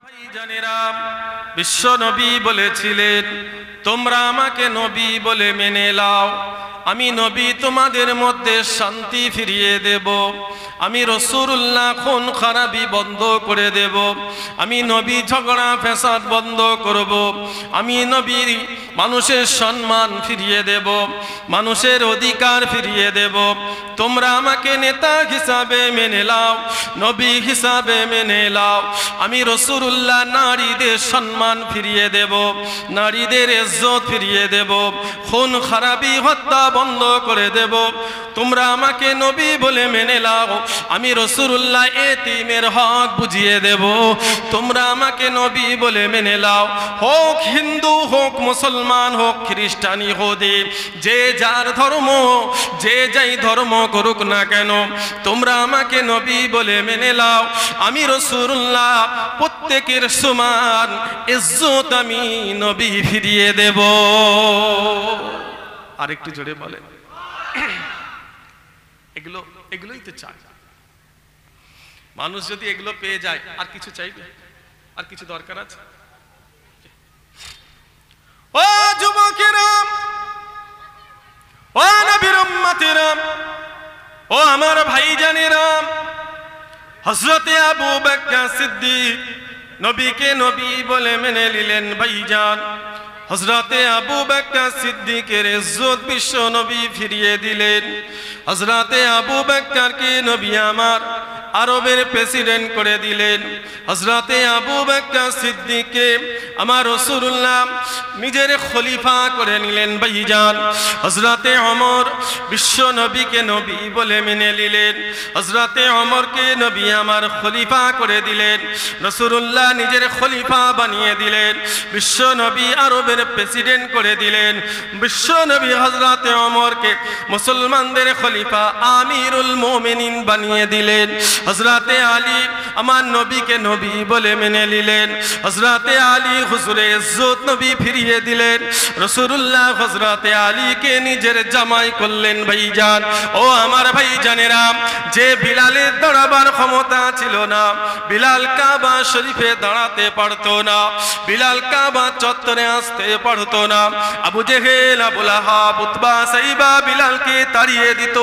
ভাইজানেরা, বিশ্ব নবী বলেছিলেন, তোমরা আমাকে নবী বলে মেনে নাও, আমি নবী তোমাদের মধ্যে শান্তি ফিরিয়ে দেব। আমি রাসূলুল্লাহ খুন খারাপি বন্ধ করে দেব। আমি নবী ঝগড়া ফ্যাসাদ বন্ধ করব। আমি নবী মানুষের সম্মান ফিরিয়ে দেব, মানুষের অধিকার ফিরিয়ে দেব। তোমরা আমাকে নেতা হিসাবে মেনে নাও, নবী হিসাবে মেনে নাও। আমি রাসূলুল্লাহ নারীদের সম্মান ফিরিয়ে দেব, নারীদের ইজ্জত ফিরিয়ে দেব, খুন খারাপি হত্যা বন্ধ করে দেব। তোমরা আমাকে নবী বলে মেনে নাও, আমি রাসূলুল্লাহ এতিমের হক বুঝিয়ে দেব। তোমরা আমাকে নবী বলে মেনে নাও, হোক হিন্দু হোক মুসলমান হোক খ্রিস্টান ইহুদি, যে যার ধর্ম, যে যাই ধর্ম করুক না কেন, তোমরা আমাকে নবী বলে মেনে নাও। আমি রাসূলুল্লাহ প্রত্যেকের সমান ইজ্জত আমি নবী ফিরিয়ে দেব। আর একটু জোরে বলেন। এগুলোই তো চাই মানুষ। যদি এগুলো পেয়ে যায় আর কিছু চাইবে? আর কিছু দরকার আছে? ও যুবকেরা, ও নবীর উম্মতেরা, ও আমার ভাইজানেরা, হযরতে আবু বকর সিদ্দিক নবীকে নবী বলে মেনে নিলেন। ভাইজান, হযরতে আবু বকর সিদ্দিকের ইজ্জত বিশ্ব নবী ফিরিয়ে দিলেন। হযরতে আবু বকরকে নবী আমার আরবের প্রেসিডেন্ট করে দিলেন। হযরতে আবু বকর সিদ্দিককে আমার রাসূলুল্লাহ নিজের খলিফা করে নিলেন। ভাইজান, হযরতে ওমর বিশ্ব নবীকে নবী বলে মেনে নিলেন। হযরতে ওমরকে নবী আমার খলিফা করে দিলেন। রাসূলুল্লাহ নিজের খলিফা বানিয়ে দিলেন। বিশ্ব নবী আরবের প্রেসিডেন্ট করে দিলেন। বিশ্ব নবী হযরতে ওমরকে মুসলমানদের খলিফা আমিরুল মুমিনিন বানিয়ে দিলেন। হযরতে আলী আমার নবীকে নবী বলে মেনে নিলেন। হযরতে আলী হুজুরের ইজ্জত নবী ফিরিয়ে দিলেন। রাসূলুল্লাহ হযরতে আলীকে নিজের জামাই করলেন। ভাইজান, ও আমার ভাইজানেরা, যে বিলালের দাঁড়াবার ক্ষমতা ছিল না, বিলাল কাবা শরীফে দাঁড়াতে পারতো না, বিলাল কাবা চত্বরে আসতে পারতো না, আবু জেহেল আবু লাহাব উতবা সাইবা বিলালকে তাড়িয়ে দিত,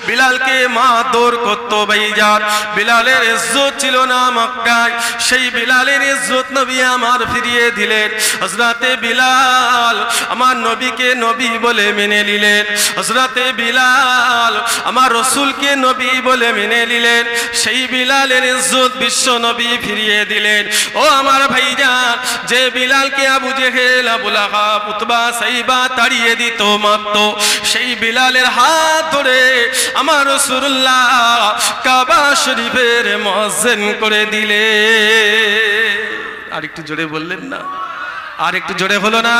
বিলালকে মারধর করতো। ভাইজান, বিলালের ইজ্জত ছিল না মক্কায়, সেই বিলালের ইজ্জত নবী আমার ফিরিয়ে দিলেন। হযরতে বিলাল আমার নবীকে নবী বলে মেনে নিলেন। হযরতে বিলাল আমার রাসূলকে নবী বলে মেনে নিলেন। সেই বিলালের ইজ্জত বিশ্ব নবী ফিরিয়ে দিলেন। ও আমার ভাইজান, যে বিলালকে আবু জেহেল আবু লাহাব উতবা সাইবা তাড়িয়ে দিত, মারতো, সেই বিলালের হাত ধরে আমার রাসূলুল্লাহ কাবা শরীফের মুয়াজ্জিন করে দিলে। আর একটু জোরে বললেন না? আর একটু জোরে হলো না?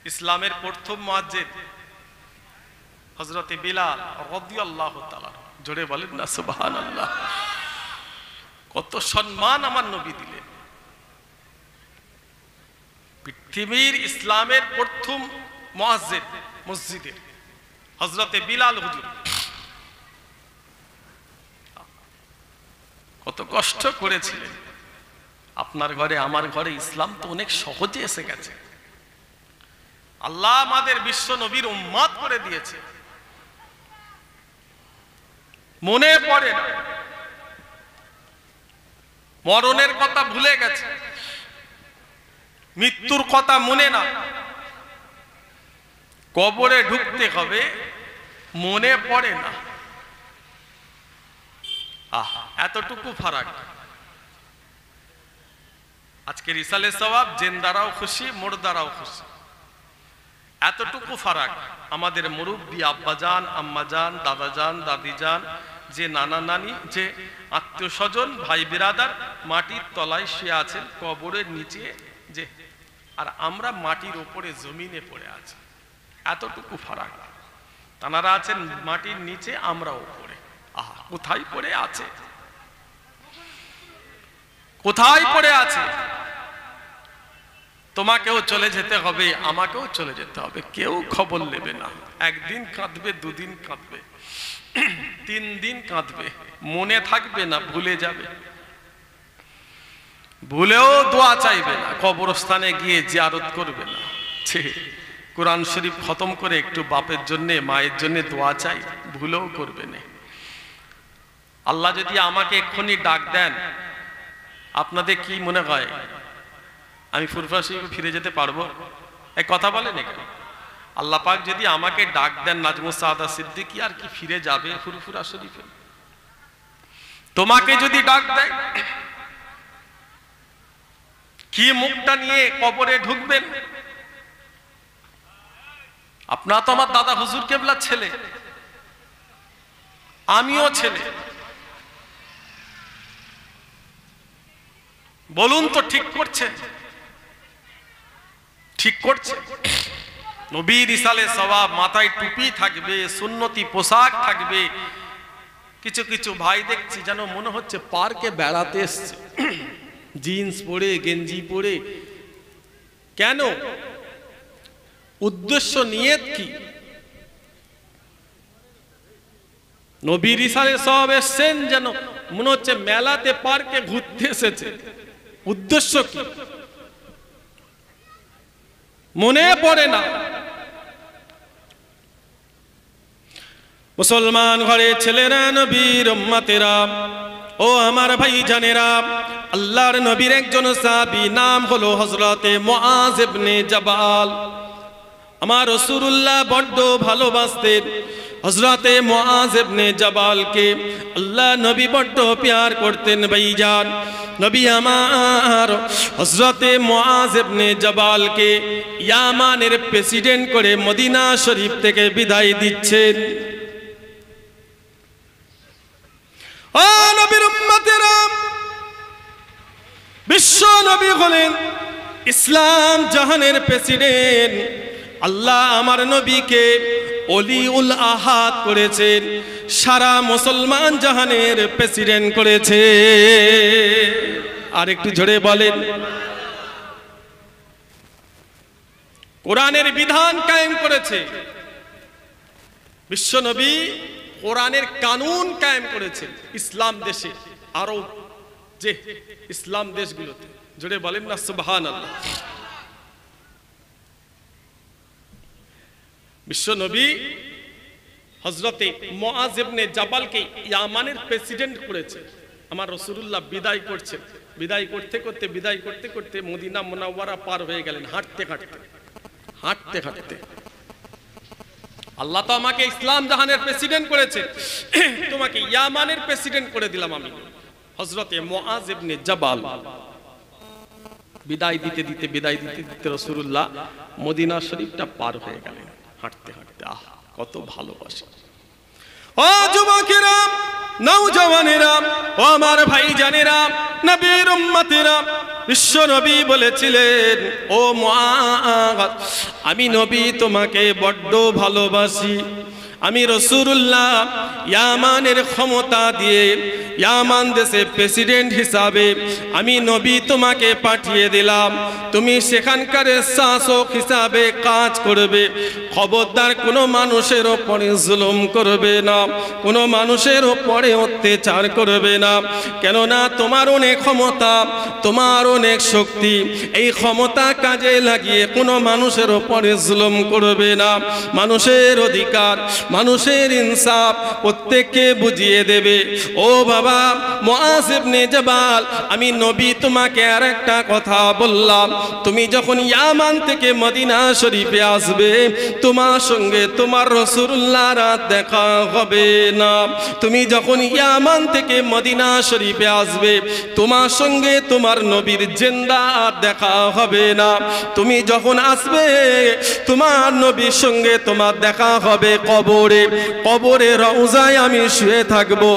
ইসলামের প্রথম মুয়াজ্জিন হযরতে বিলাল রাদিয়াল্লাহু তাআলা। জোরে বলেন না সুবহানাল্লাহ। কত সম্মান আমার নবী দিলেন। পৃথিবীর ইসলামের প্রথম মুয়াজ্জিন মসজিদের হযরতে বিলাল হুজুর। কত কষ্ট করেছিলেন। আপনার ঘরে আমার ঘরে ইসলাম তো অনেক সহজে এসে গেছে। আল্লাহ আমাদের বিশ্ব নবীর উম্মত করে দিয়েছে। মনে পড়ে না, মরণের কথা ভুলে গেছে, মৃত্যুর কথা মনে না, কবরে ঢুকতে হবে মনে পড়ে না। এতটুকু ফারাক। আজকে রিসালে সওয়াব জেন্দারাও খুশি, মুর্দারাও খুশি। এতটুকু ফারাক। আমাদের মুরব্বী আব্বাজান আম্মাজান দাদাজান দাদিজান, যে নানা নানি, যে আত্মীয় স্বজন ভাই বিরাদার মাটির তলায় শুয়ে আছেন কবরের নিচে, যে আর আমরা মাটির উপরে জমিনে পড়ে আছি। এতটুকু ফারাক। তানারা আছেন মাটির নিচে, আমরা উপরে। কোথায় পড়ে আছে? কোথায় পড়ে আছে? তোমাকেও চলে যেতে হবে, আমাকেও চলে যেতে হবে। কেউ খবর নেবে না। একদিন কাঁদবে, দুদিন কাঁদবে, 3 দিন কাঁদবে, মনে থাকবে না, ভুলে যাবে, ভুলেও দোয়া চাইবে না, কবরস্থানে গিয়ে জিয়ারত করবে না। কোরআন শরীফ খতম করে একটু বাপের জন্য মায়ের জন্য দোয়া চাই, ভুলেও করবে না। আল্লাহ যদি আমাকে এক্ষুনি ডাক দেন, আপনাদের কি মনে হয় আমি ফুরফুরা শরীফে ফিরে যেতে পারবো? এক কথা বলেন, আল্লাহ পাক যদি আমাকে ডাক দেন নাজমুস সাআদা সিদ্দিকী, আর কি ফিরে যাবে ফুরফুরা শরীফে? তোমাকে যদি ডাক দেয়, কি মুখটা নিয়ে কবরে ঢুকবেন? আপনারা তো আমার দাদা হুজুর কেবলার ছেলে, আমিও ছেলে, বলুন তো ঠিক করছে? ঠিক করছে? নবীর ইসালে সওয়াব, মাথায় টুপি থাকবে, সুন্নতি পোশাক থাকবে। কিছু কিছু ভাই দেখছি যেন মনে হচ্ছে পার্কে বেড়াতে এসছে, জিন্স পরে গেঞ্জি পরে। কেন? উদ্দেশ্য নিয়ত কি? নবীর ইসালে সওয়াব এসছেন যেন মনে হচ্ছে মেলাতে পার্কে ঘুরতে এসেছে। উদ্দেশ্য কি মনে পড়ে না। মুসলমান ঘরে ছেলেরা, নবীর উম্মতেরা, ও আমার ভাই জানেরা, আল্লাহর নবীর একজন সাহাবী, নাম হলো হযরতে মুআজ ইবনে জাবাল। আমার রাসূলুল্লাহ বড় ভালোবাসতেন হযরতে মুআজ ইবনে জাবালকে। আল্লাহ নবী বড় প্যার করতেন ভাইজান। নবী আমার হযরতে মুআজ ইবনে জাবালকে ইয়ামানের প্রেসিডেন্ট করে মদিনা শরীফ থেকে বিদায় দিচ্ছেন। ও নবীর উম্মতেরা, বিশ্ব নবী হলেন ইসলাম জাহানের প্রেসিডেন্ট। আল্লাহ আমার নবীকে ওলিউল আহাদ করেছেন, সারা মুসলমান জাহানের প্রেসিডেন্ট করেছে। আর একটু জোরে বলেন। কোরআনের বিধান কায়েম করেছে বিশ্ব নবী, কোরআনের কানুন কায়েম করেছেন ইসলাম দেশে, আরো যে ইসলাম দেশগুলোতে। জোরে বলেন না সুবহানাল্লাহ। বিশ্ব নবী হযরতে মুআজ ইবনে জাবালকে ইয়ামানের প্রেসিডেন্ট করেছে। আমার রাসূলুল্লাহ বিদায় করছেন। বিদায় করতে করতে বিদায় করতে করতে মদিনা মুনাওয়ারা পার হয়ে গেলেন, হাঁটতে হাঁটতে হাঁটতে হাঁটতে। আল্লাহ তো আমাকে ইসলাম জাহানের প্রেসিডেন্ট করেছে, তোমাকে ইয়ামানের প্রেসিডেন্ট করে দিলাম আমি। হযরতে মুআজ ইবনে জাবাল বিদায় দিতে দিতে রাসূলুল্লাহ মদিনা শরীফটা পার হয়ে গেলেন হাঁটতে হাঁটতে। আহ, কত ভালোবাসা! ও যুবকেরা, নওজওয়ানেরা, ও আমার ভাইজানেরা, নবীর উম্মতেরা, বিশ্ব নবী বলেছিলেন, ও মুআজ, আমি নবী তোমাকে বড্ড ভালোবাসি। আমি রাসূলুল্লাহ ইয়ামানের ক্ষমতা দিয়ে ইয়ামান দেশে প্রেসিডেন্ট হিসাবে আমি নবী তোমাকে পাঠিয়ে দিলাম। তুমি সেখানকার শাসক হিসাবে কাজ করবে। খবরদার কোনো মানুষের ওপরে জুলুম করবে না, কোনো মানুষের ওপরে অত্যাচার করবে না। কেননা তোমার অনেক ক্ষমতা, তোমার অনেক শক্তি, এই ক্ষমতা কাজে লাগিয়ে কোনো মানুষের ওপরে জুলুম করবে না। মানুষের অধিকার, মানুষের ইনসাফ প্রত্যেককে বুঝিয়ে দেবে। ও বাবা মুআজ ইবনে জাবাল, আমি নবী তোমাকে আর একটা কথা বললাম, তুমি যখন ইয়ামান থেকে মদিনা শরীফে আসবে, তোমার সঙ্গে তোমার রাসূলুল্লাহর দেখা হবে না। তুমি যখন ইয়ামান থেকে মদিনা শরীফে আসবে, তোমার সঙ্গে তোমার নবীর জিন্দা দেখা হবে না। তুমি যখন আসবে, তোমার নবীর সঙ্গে তোমার দেখা হবে কবরে। কবরে রওজায় আমি শুয়ে থাকবো,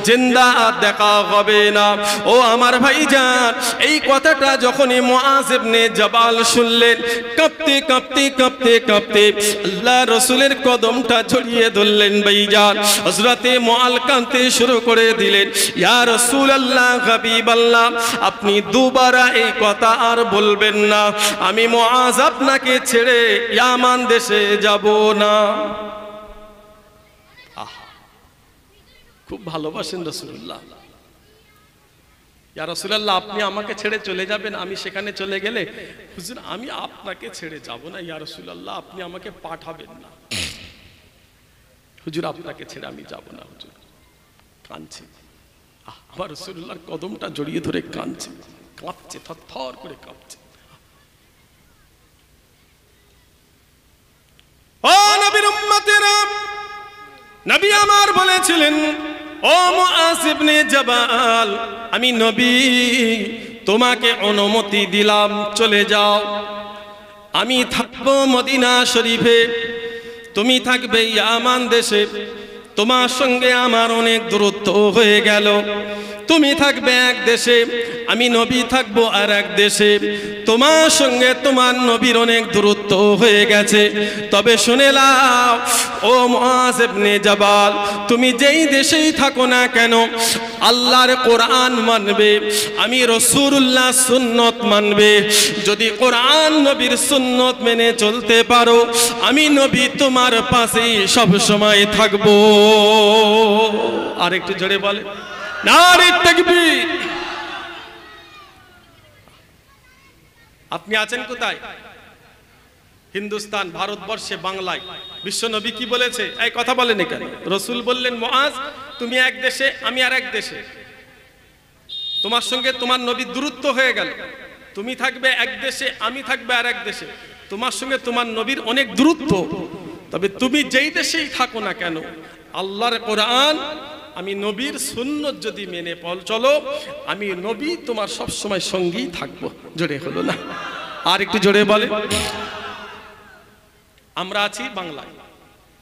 জিন্দা দেখা হবে না। ও আমার ভাইজান, এই কথাটা যখনই মুআজ ইবনে জাবাল শুনলেন, কাঁপতে কাঁপতে কাঁপতে কাঁপতে আল্লাহ রাসূলের কদমটা জড়িয়ে ধরলেন। ভাইজান হযরতে মুআজ কাঁদতে শুরু করে দিলেন, ইয়া রাসূলুল্লাহ, হাবিবাল্লাহ, আপনি দুবারা এই কথা আর বলবেন না। আমি মুআজ আপনাকে ছেড়ে ইয়ামান দেশে যাব না। খুব ভালোবাসেন রাসূলুল্লাহ। ইয়া রাসূলুল্লাহ, আপনি আমাকে ছেড়ে চলে যাবেন, আমি সেখানে চলে গেলে হুজুর আমি আপনাকে ছেড়ে যাব না। ইয়া রাসূলুল্লাহ, আপনি আমাকে পাঠাবেন না। হুজুর আপনাকে ছেড়ে আমি যাব না। হুজুর কাঁদছে, আমার রাসূলুল্লাহর কদমটা জড়িয়ে ধরে কাঁদছে, কাঁপছে, থরথর করে কাঁপছে। ও নবীর উম্মতেরা, নবী আমার বলেছিলেন, ও মুআজ ইবনে জাবাল, আমি নবী তোমাকে অনুমতি দিলাম, চলে যাও। আমি থাকবো মদিনা শরীফে, তুমি থাকবে ইয়ামান দেশে। তোমার সঙ্গে আমার অনেক দূরত্ব হয়ে গেল। তুমি থাকবে এক দেশে, আমি নবী থাকবো আর এক দেশে। তোমার সঙ্গে তোমার নবীর অনেক দূরত্ব হয়ে গেছে। তবে শুনে নাও ও মুআজ ইবনে জাবাল, তুমি যেই দেশেই থাকো না কেন, আল্লাহর কোরআন মানবে, আমি রাসূলুল্লাহ সুন্নত মানবে। যদি কোরআন নবীর সুন্নত মেনে চলতে পারো, আমি নবী তোমার পাশেই সব সময় থাকবো। আর একটু জোরে বলে নারে তাকবীর। আপনি আছেন কোথায়? হিন্দুস্তান, ভারতবর্ষে, বাংলায়। বিশ্ব নবী কি বলেছে? এই কথা বলেন কেন? রাসূল বললেন, মুআজ তুমি এক দেশে, আমি আর এক দেশে। তোমার সঙ্গে তোমার নবীর দূরত্ব হয়ে গেল। তুমি থাকবে এক দেশে, আমি থাকবে আর এক দেশে। তোমার সঙ্গে তোমার নবীর অনেক দূরত্ব। তবে তুমি যেই দেশেই থাকো না কেন, আল্লাহর কোরআন, আমি নবীর সুন্নত যদি মেনে চলো, আমি নবী তোমার সব সময় সঙ্গেই থাকবো। জোরে হলো না? আর একটু জোরে বলে। আমরা আছি বাংলায়।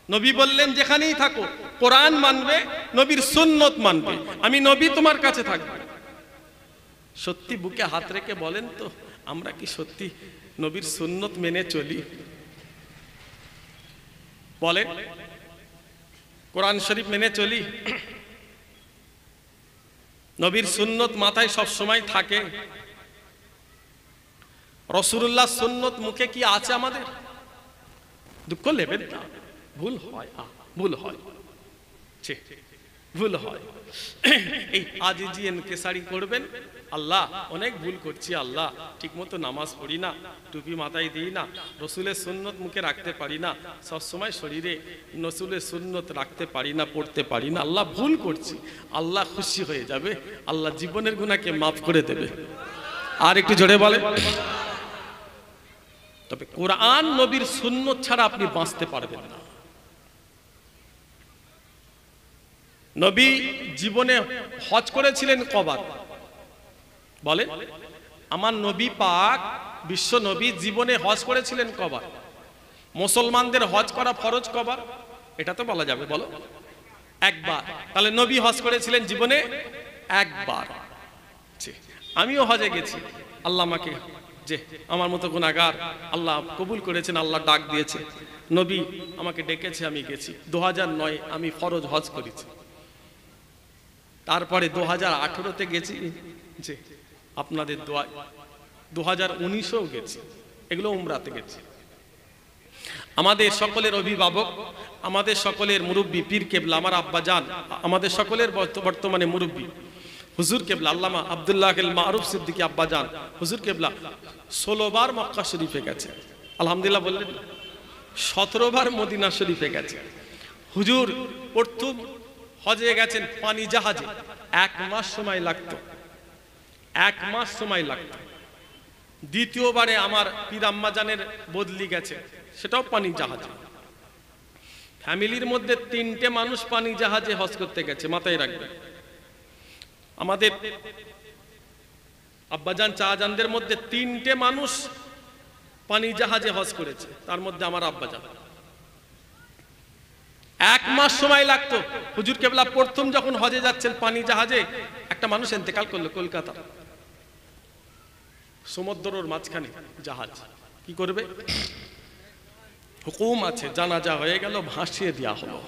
নবী বললেন যেখানেই থাকো কোরআন মানবে, নবীর সুন্নত মানবে, আমি নবী তোমার কাছে থাকবো। সত্যি বুকে হাত রেখে বলেন তো, আমরা কি সত্যি নবীর সুন্নত মেনে চলি? বলেন, কোরআন শরীফ মেনে চলি? নবীর সুন্নত মাথায় সব সময় থাকে? রাসূলুল্লাহ সুন্নত মুখে কি আছে আমাদের? দুঃখ নেবেন না, ভুল হয়, ভুল হয়, ভুল হয়। এই আজিজি এনকেসারি করবেন, আল্লাহ অনেক ভুল করছি, আল্লাহ ঠিকমতো নামাজ পড়ি না, টুপি মাথায় দিই না, রসুলের সুন্নত মুখে রাখতে পারি না, সবসময় শরীরে রসুলের সুন্নত রাখতে পারি না, পড়তে পারি না, আল্লাহ ভুল করছি। আল্লাহ খুশি হয়ে যাবে, আল্লাহ জীবনের গুনাহকে মাফ করে দেবে। আর একটু জোরে বলে। তবে কোরআন নবীর সুন্নত ছাড়া আপনি বাঁচতে পারবেন না। নবী জীবনে হজ করেছিলেন কবার? বলে, আমার নবী পাক বিশ্ব নবী জীবনে হজ করেছিলেন কবার? মুসলমানদের হজ করা ফরজ কবার? এটা তো বলা যাবে, বলো। একবার। তাহলে নবী হজ করেছিলেন জীবনে একবার। আমিও হজে গেছি, আল্লাহ আমাকে, যে আমার মতো গুনাহগার, আল্লাহ কবুল করেছেন, আল্লাহ ডাক দিয়েছে, নবী আমাকে ডেকেছে, আমি গেছি। 2009 আমি ফরজ হজ করেছি। তারপরে 2018-তে গেছি, যে আপনাদের দোয়া। 2019-এও গেছি, এগুলো উমরাতে গেছি। আমাদের সকলের অভিভাবক, আমাদের সকলের মুরব্বী পীর কেবলা, আমার আব্বা জান, আমাদের সকলের বর্তমানে মুরব্বী হুজুর কেবলা আল্লামা আব্দুল্লাহ আল মারুফ সিদ্দিকী আব্বা জান হুজুর কেবলা 16 বার মক্কা শরীফে গেছে, আলহামদুলিল্লাহ বললেন। 17 বার মদিনা শরীফে গেছে। হুজুর প্রথম হজে গেছেন পানি জাহাজে, 1 মাস সময় লাগতো, 1 মাস সময় লাগতো। দ্বিতীয়বারে আমার পীর আম্মা জানের বদলি গেছে, সেটাও পানি জাহাজে। ফ্যামিলির মধ্যে 3টে মানুষ পানি জাহাজে হজ করতে গেছে, মাথায় রাখবেন। আমাদের আব্বাজান চাচাজানদের মধ্যে 3টে মানুষ পানি জাহাজে হজ করেছে, তার মধ্যে আমার আব্বাজান। 1 মাস সময় লাগতো। হুজুর কেবলা প্রথম যখন হজে যাচ্ছেন পানি জাহাজে, একটা মানুষ ইন্তেকাল করলো কলকাতা, সমুদ্রের মাঝখানে জাহাজ। কি করবে? হুকুম আছে, জানাজা হয়ে গেল, ভাসিয়ে দেওয়া হলো।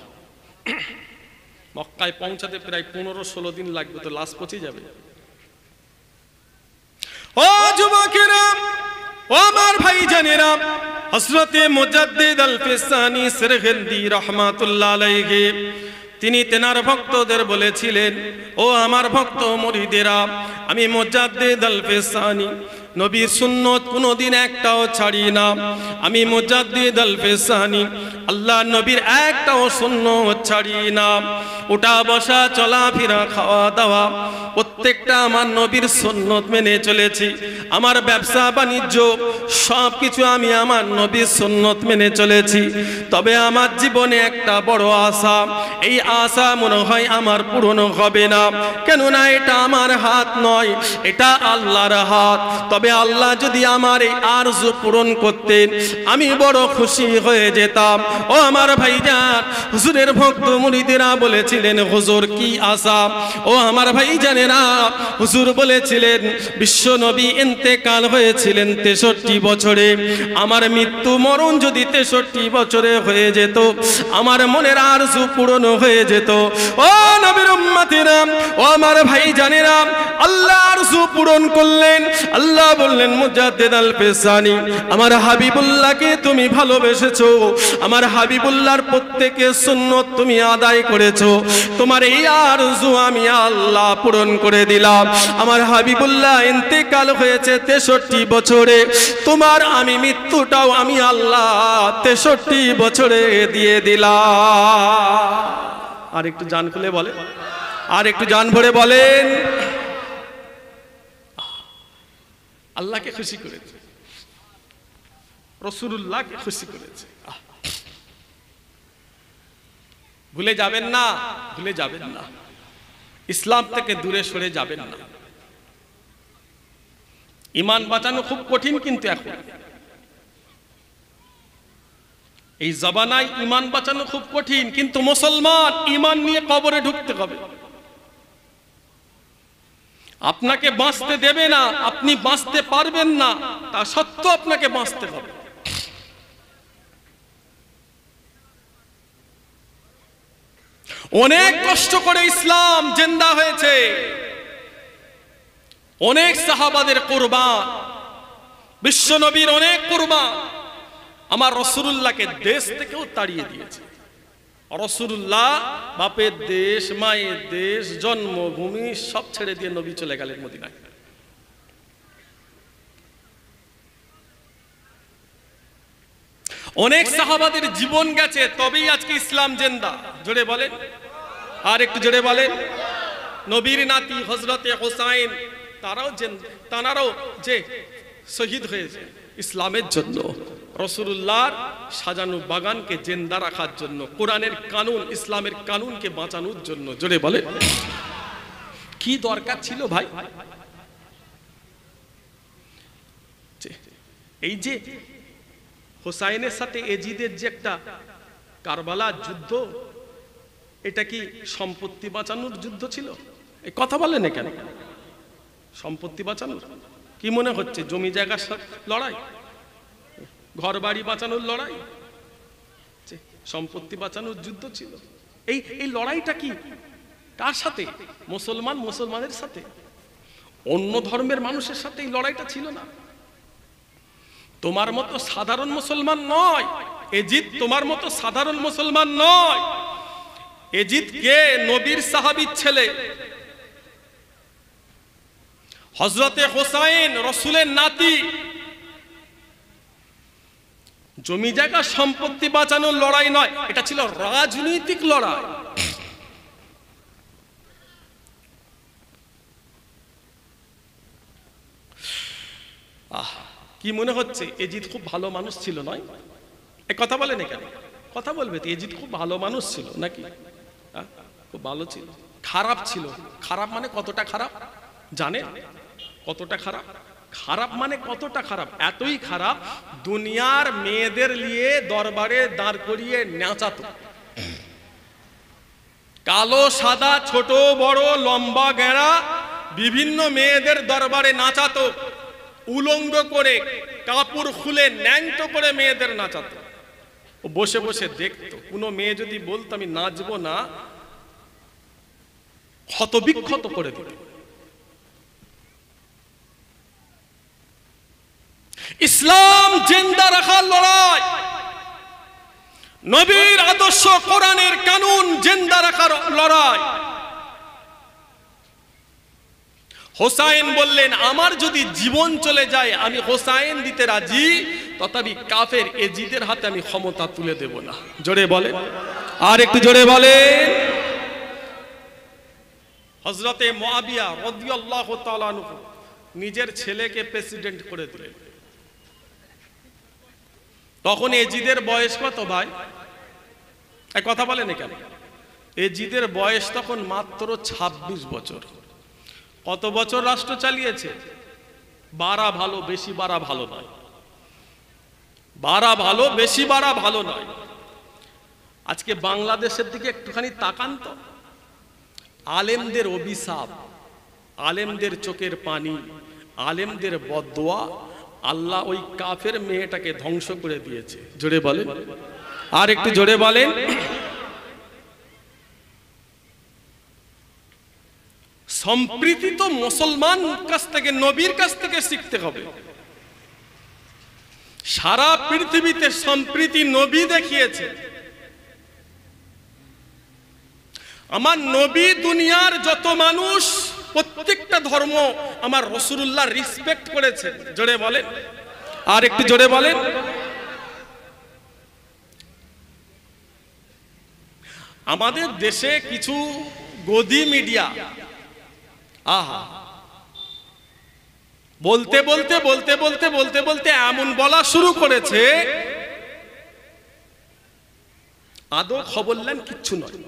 মক্কায় পৌঁছাতে প্রায় 15-16 দিন লাগবে, তো লাশ পচে যাবে। ও যুবকেরা, ও আমার ভাইজানেরা, হযরতে মুজাদ্দিদ আল ফিসানি সিরহিন্দি রাহমাতুল্লাহ আলাইহি তিনি তেনার ভক্তদের বলেছিলেন, ও আমার ভক্ত মুরিদেরা, আমি মুজাদ্দিদ আল ফেসানি নবীর সুন্নত কোনোদিন একটাও ছাড়ি না। আমি মুজাদ্দিদ আল ফেসানি আল্লাহ নবীর একটাও সুন্নত ছাড়ি না। ওঠা বসা চলাফেরা খাওয়া দাওয়া প্রত্যেকটা আমার নবীর সুন্নত মেনে চলেছি। আমার ব্যবসা বাণিজ্য সব কিছু আমি আমার নবীর সুন্নত মেনে চলেছি। তবে আমার জীবনে একটা বড় আশা, এই আশা মনে হয় আমার পূরণ হবে না। কেননা এটা আমার হাত নয়, এটা আল্লাহর হাত। তবে আল্লাহ যদি আমার এই আরজু পূরণ করতেন, আমি বড় খুশি হয়ে যেতাম। ও আমার ভাইজান, হুজুরের ভক্ত মুরিদেরা বলেছিলেন, হুজুর কি আশা? ও আমার ভাইজানেরা, হুজুর বলেছিলেন বিশ্ব নবী ইন্তেকাল হয়েছিলেন 63 বছরে। আমার মৃত্যু মরণ যদি 63 বছরে হয়ে যেত, আমার মনের আরজু পূরণ হয়ে যেত। ও নবীর উম্মতিরা, ও আমার ভাইজানেরা, আল্লাহ আরজু পূরণ করলেন। আল্লাহ বললেন, মুজাদ্দিদ আল ফেসানি, আমার হাবিবুল্লাহকে তুমি ভালোবেসেছো, আমার হাবিবুল্লাহর প্রত্যেকের সুন্নত তুমি আদায় করেছো। তোমার এই আরজু আমি আল্লাহ পূরণ করে দিলাম। আমার হাবিবুল্লাহ ইন্তেকাল হয়েছে 63 বছরে, তোমার আমি মৃত্যুটাও আমি আল্লাহ 63 বছরে দিয়ে দিলাম। আর একটু জান খুলে বলে, আর একটু জান ভরে বলেন, আল্লাহকে খুশি করেছে, রাসূলুল্লাহকে খুশি করেছে। ভুলে যাবেন না, ভুলে যাবেন না, ইসলাম থেকে দূরে সরে যাবেন না। ঈমান বাঁচানো খুব কঠিন, কিন্তু এখন এই জবানায় ঈমান বাঁচানো খুব কঠিন, কিন্তু মুসলমান ঈমান নিয়ে কবরে ঢুকতে হবে। আপনাকে বাঁচতে দেবে না, আপনি বাঁচতে পারবেন না, তা সত্ত্বেও আপনাকে বাঁচতে হবে। অনেক কষ্ট করে ইসলাম জিন্দা হয়েছে, অনেক সাহাবাদের কুরবান, বিশ্ব নবীর অনেক কুরবান আমার রাসূলুল্লাহকে দেশ থেকেও তাড়িয়ে দিয়েছে। রাসূলুল্লাহ বাপের দেশ, মায়ের দেশ, জন্মভূমি সব ছেড়ে দিয়ে নবী চলে গেলেন মদিনায়। অনেক সাহাবাদের জীবন গেছে, তবেই আজকে ইসলাম জিন্দা। জোরে বলেন, আর একটু জোরে বলেন। নবীর নাতি হযরতে হুসাইন, তারাও যে শহীদ হয়েছে ইসলামের জন্য, রাসূলুল্লাহর সাজানো বাগানকে জিন্দা রাখার জন্য, কোরআনের কানুন, ইসলামের কানুনকে বাঁচানোর জন্য। জোরে বলে, কি দরকার ছিল ভাই? এই যে হুসাইনের সাথে এজিদের যে একটা কারবালার যুদ্ধ, এটা কি সম্পত্তি বাঁচানোর যুদ্ধ ছিল? এই কথা বলেন না কেন? সম্পত্তি বাঁচানোর কি মনে হচ্ছে? জমি জায়গার লড়াই, ঘর বাড়ি বাঁচানোর লড়াই? সম্পত্তি বাঁচানোর যুদ্ধ ছিল। এই লড়াইটা কি কার সাথে? মুসলমানের সাথে, অন্য ধর্মের মানুষের সাথে এই লড়াইটা ছিল না। তোমার মতো সাধারণ মুসলমান নয় এজিদ, তোমার মতো সাধারণ মুসলমান নয়। এজিদ কে? নবীর সাহাবীর ছেলে, হযরতে হুসাইন রাসূলের নাতি। জমি জায়গা সম্পত্তি বাঁচানোর লড়াই নয়, এটা ছিল রাজনৈতিক লড়াই। কি মনে হচ্ছে এজিদ খুব ভালো মানুষ ছিল নয়? এই কথা বলেন কেন? কথা বলবে তো, এজিদ খুব ভালো মানুষ ছিল নাকি? খুব ভালো ছিল? খারাপ ছিল? খারাপ মানে কতটা খারাপ জানেন? কতটা খারাপ? খারাপ মানে কতটা খারাপ? এতই খারাপ, দুনিয়ার মেয়েদের নিয়ে দরবারে দাঁড় করিয়ে নাচাতো। কালো সাদা, ছোট বড়, লম্বা গেঁড়া বিভিন্ন মেয়েদের দরবারে নাচাতো, উলঙ্গ করে, কাপড় খুলে ন্যাংটো করে মেয়েদের নাচাতো। ও বসে বসে দেখতো। কোনো মেয়ে যদি বলতো আমি নাচবো না, ক্ষতবিক্ষত করে দিত। ইসলাম জিন্দা রাখার লড়াই, নবীর আদর্শ কোরআনের কানুন জিন্দা রাখার লড়াই। হোসাইন বললেন, আমার যদি জীবন চলে যায় আমি হোসাইন দিতে রাজি, তথাপি কাফের এজিদের হাতে আমি ক্ষমতা তুলে দেব না। জোরে বলেন, আর একটু জোরে বলেন। হযরতে মুআবিয়া রাদিয়াল্লাহু তাআলা আনহু নিজের ছেলেকে প্রেসিডেন্ট করে দিলেন। তখন এজিদের বয়স কত ভাই? এক কথা বলেন কেন? এজিদের বয়স তখন মাত্র 26 বছর। কত বছর রাষ্ট্র চালিয়েছে? 12 ভালো, বেশি 12 ভালো নয়। 12 ভালো, বেশি 12 ভালো নয়। আজকে বাংলাদেশের দিকে একটুখানি তাকান তো। আলেমদের অভিশাপ, আলেমদের চোখের পানি, আলেমদের বদদোয়া, আল্লাহ ওই কাফের মেয়েটাকে ধ্বংস করে দিয়েছে। জোরে বলেন, আর একটু জোরে বলেন। সম্প্রীতি তো মুসলমান কাছ থেকে, নবীর কাছ থেকে শিখতে হবে। সারা পৃথিবীতে সম্প্রীতি নবী দেখিয়েছে। আমার নবী দুনিয়ার যত মানুষ, প্রত্যেকটা ধর্ম আমার রাসূলুল্লাহ রেসপেক্ট করেছে। জোরে বলেন, আর একটু জোরে বলেন। আমাদের দেশে কিছু গদি মিডিয়া আহা বলতে বলতে বলতে বলতে বলতে বলতে এমন বলা শুরু করেছে, আদৌ খবর নেন কিচ্ছু নয়।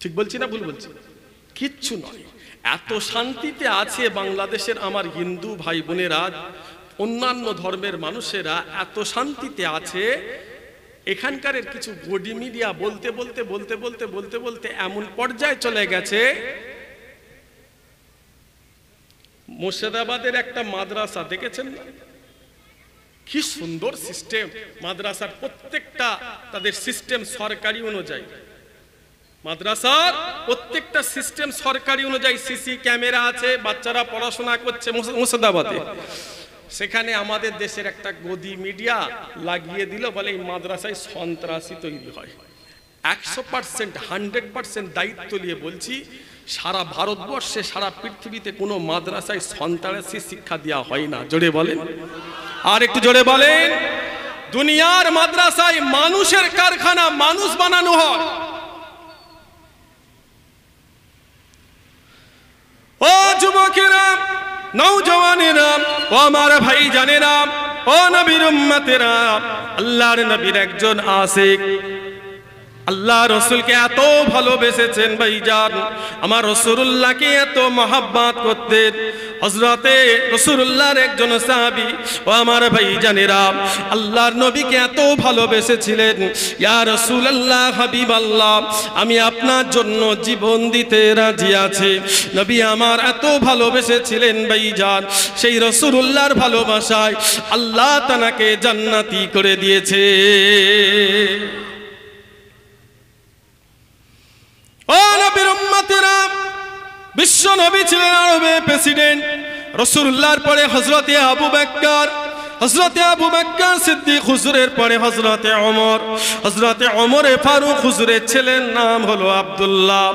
ঠিক বলছি না ভুল বলছি? কিচ্ছু নয়। এত শান্তিতে আছে বাংলাদেশের আমার হিন্দু ভাই বোনেরা, অন্যান্য ধর্মের মানুষেরা এত শান্তিতে আছে। এখানকার কিছু গদি মিডিয়া বলতে বলতে বলতে বলতে বলতে বলতে এমন পর্যায়ে চলে গেছে, মুর্শিদাবাদের একটা মাদ্রাসা দেখেছেন না? কি সুন্দর সিস্টেম মাদ্রাসার, প্রত্যেকটা তাদের সিস্টেম সরকারি অনুযায়ী। মাদ্রাসার প্রত্যেকটা সিস্টেম সরকারি অনুযায়ী, সিসি ক্যামেরা আছে, বাচ্চারা পড়াশোনা করছে মুর্শিদাবাদে। সেখানে আমাদের দেশের একটা গদি মিডিয়া লাগিয়ে দিল, বলে এই মাদ্রাসায় সন্ত্রাসী তৈরি হয়। 100% 100% দায়িত্ব নিয়ে বলছি, সারা ভারতবর্ষে সারা পৃথিবীতে কোনো মাদ্রাসায় সন্ত্রাসী শিক্ষা দেওয়া হয় না। জোরে বলেন, আর একটু জোরে বলেন। দুনিয়ার মাদ্রাসায় মানুষের কারখানা, মানুষ বানানো হয়। ও যুবকেরা, নওজওয়ানেরা, ও আমার ভাই জানেরা, ও নবীর উম্মতেরা, আল্লাহর নবীর একজন আশিক, আল্লাহ রাসূলকে এত ভালোবেসেছেন ভাইজান, আমার রাসূলুল্লাহকে এত মহব্বত করতেন। হযরতে রাসূলুল্লাহর একজন সাহাবী, ও আমার ভাইজানেরা, আল্লাহর নবীকে এত ভালোবেসেছিলেন, ইয়া রাসূলুল্লাহ, হাবিবাল্লাহ, আমি আপনার জন্য জীবন দিতে রাজি আছি। নবী আমার এত ভালোবেসেছিলেন ভাইজান, সেই রাসূলুল্লাহর ভালোবাসায় আল্লাহ তানাকে জান্নাতি করে দিয়েছে। ও নবীর উম্মতেরা, বিশ্ব নবী ছিলেন আরবের প্রেসিডেন্ট। রাসূলুল্লাহর পরে হযরতে আবু বকর, হযরতে আবু বকর সিদ্দিক হুজুরের পরে হযরতে ওমর, হযরতে ওমরে ফারুক হুজুরের ছেলের নাম হলো আব্দুল্লাহ,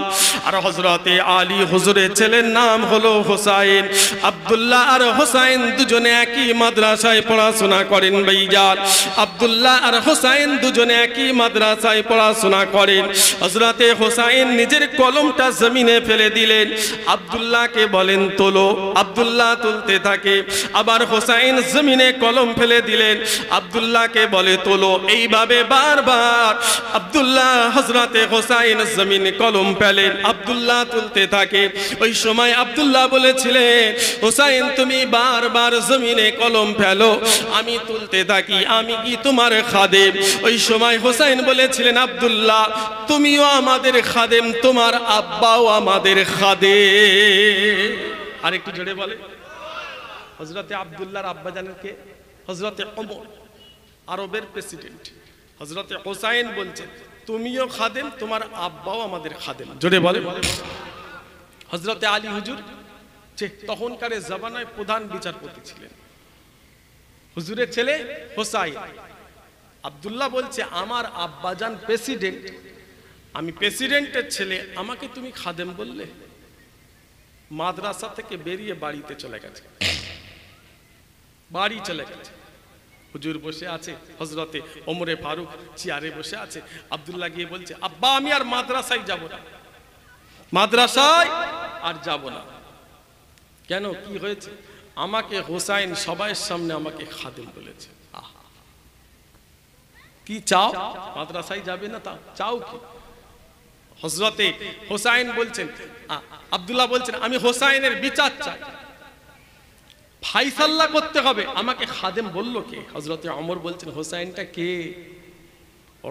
আর হযরতে আলী হুজুরের ছেলের নাম হলো হোসাইন। আব্দুল্লাহ আর হোসাইন দুজনে একই মাদ্রাসায় পড়াশোনা করেন ভাইজান। আব্দুল্লাহ আর হোসাইন দুজনে একই মাদ্রাসায় পড়াশোনা করেন। হযরতে হোসাইন নিজের কলমটা জমিনে ফেলে দিলেন, আব্দুল্লাহকে বলেন তোলো। আব্দুল্লাহ তুলতে থাকে, আবার হোসাইন জমিনে কলম ফেলে দিলেন, আব্দুল্লাহকে বলে তোলো। এইভাবে বারবার আব্দুল্লাহ হযরতে হোসাইন জমিনে কলম ফেলেন, আব্দুল্লাহ তুলতে থাকে। ওই সময় আব্দুল্লাহ বলেছিলেন, হোসাইন তুমি বারবার জমিনে কলম ফেলো, আমি তুলতে থাকি, আমি কি তোমার খাদেম? ওই সময় হোসাইন বলেছিলেন, আব্দুল্লাহ তুমিও আমাদের খাদেম, তোমার আব্বাও আমাদের খাদেম। আর একটু জোরে বলে। হযরতে আব্দুল্লাহর আব্বা জানেন কে? হযরতে ওমর, আরবের প্রেসিডেন্ট। হযরতে হোসাইন বলছেন, তুমিও খাদেম, তোমার আব্বাও আমাদের খাদেম। জোরে বলে। হযরতে আলী হুজুর, যে তখনকার জামানায় প্রধান বিচারপতি ছিলেন, হুজুরের ছেলে হোসাইন, আব্দুল্লাহ বলছে আমার আব্বাজান প্রেসিডেন্ট, আমি প্রেসিডেন্টের ছেলে, আমাকে তুমি খাদেম বললে? মাদ্রাসা থেকে বেরিয়ে বাড়িতে চলে গেছে, বাড়ি চলে গেছে। হুজুর বসে আছে, হযরতে ওমরে ফারুক চেয়ারে বসে আছে। আব্দুল্লাহ গিয়ে বলছে, আব্বা আমি আর মাদ্রাসায় যাব না, মাদ্রাসায় আর যাব না। কেন, কি হয়েছে? আমাকে হোসাইন সবার সামনে আমাকে খাদেম বলেছে। কি চাও? মাদ্রাসায় যাবে না, তা চাও কি? হযরতে হোসাইন বলছেন, আব্দুল্লাহ বলছেন আমি হোসাইনের বিচার চাই, ফাইসাল্লা করতে হবে। আমাকে খাদেম বলল কে? হযরতে ওমর বলছেন হোসাইনটা কে?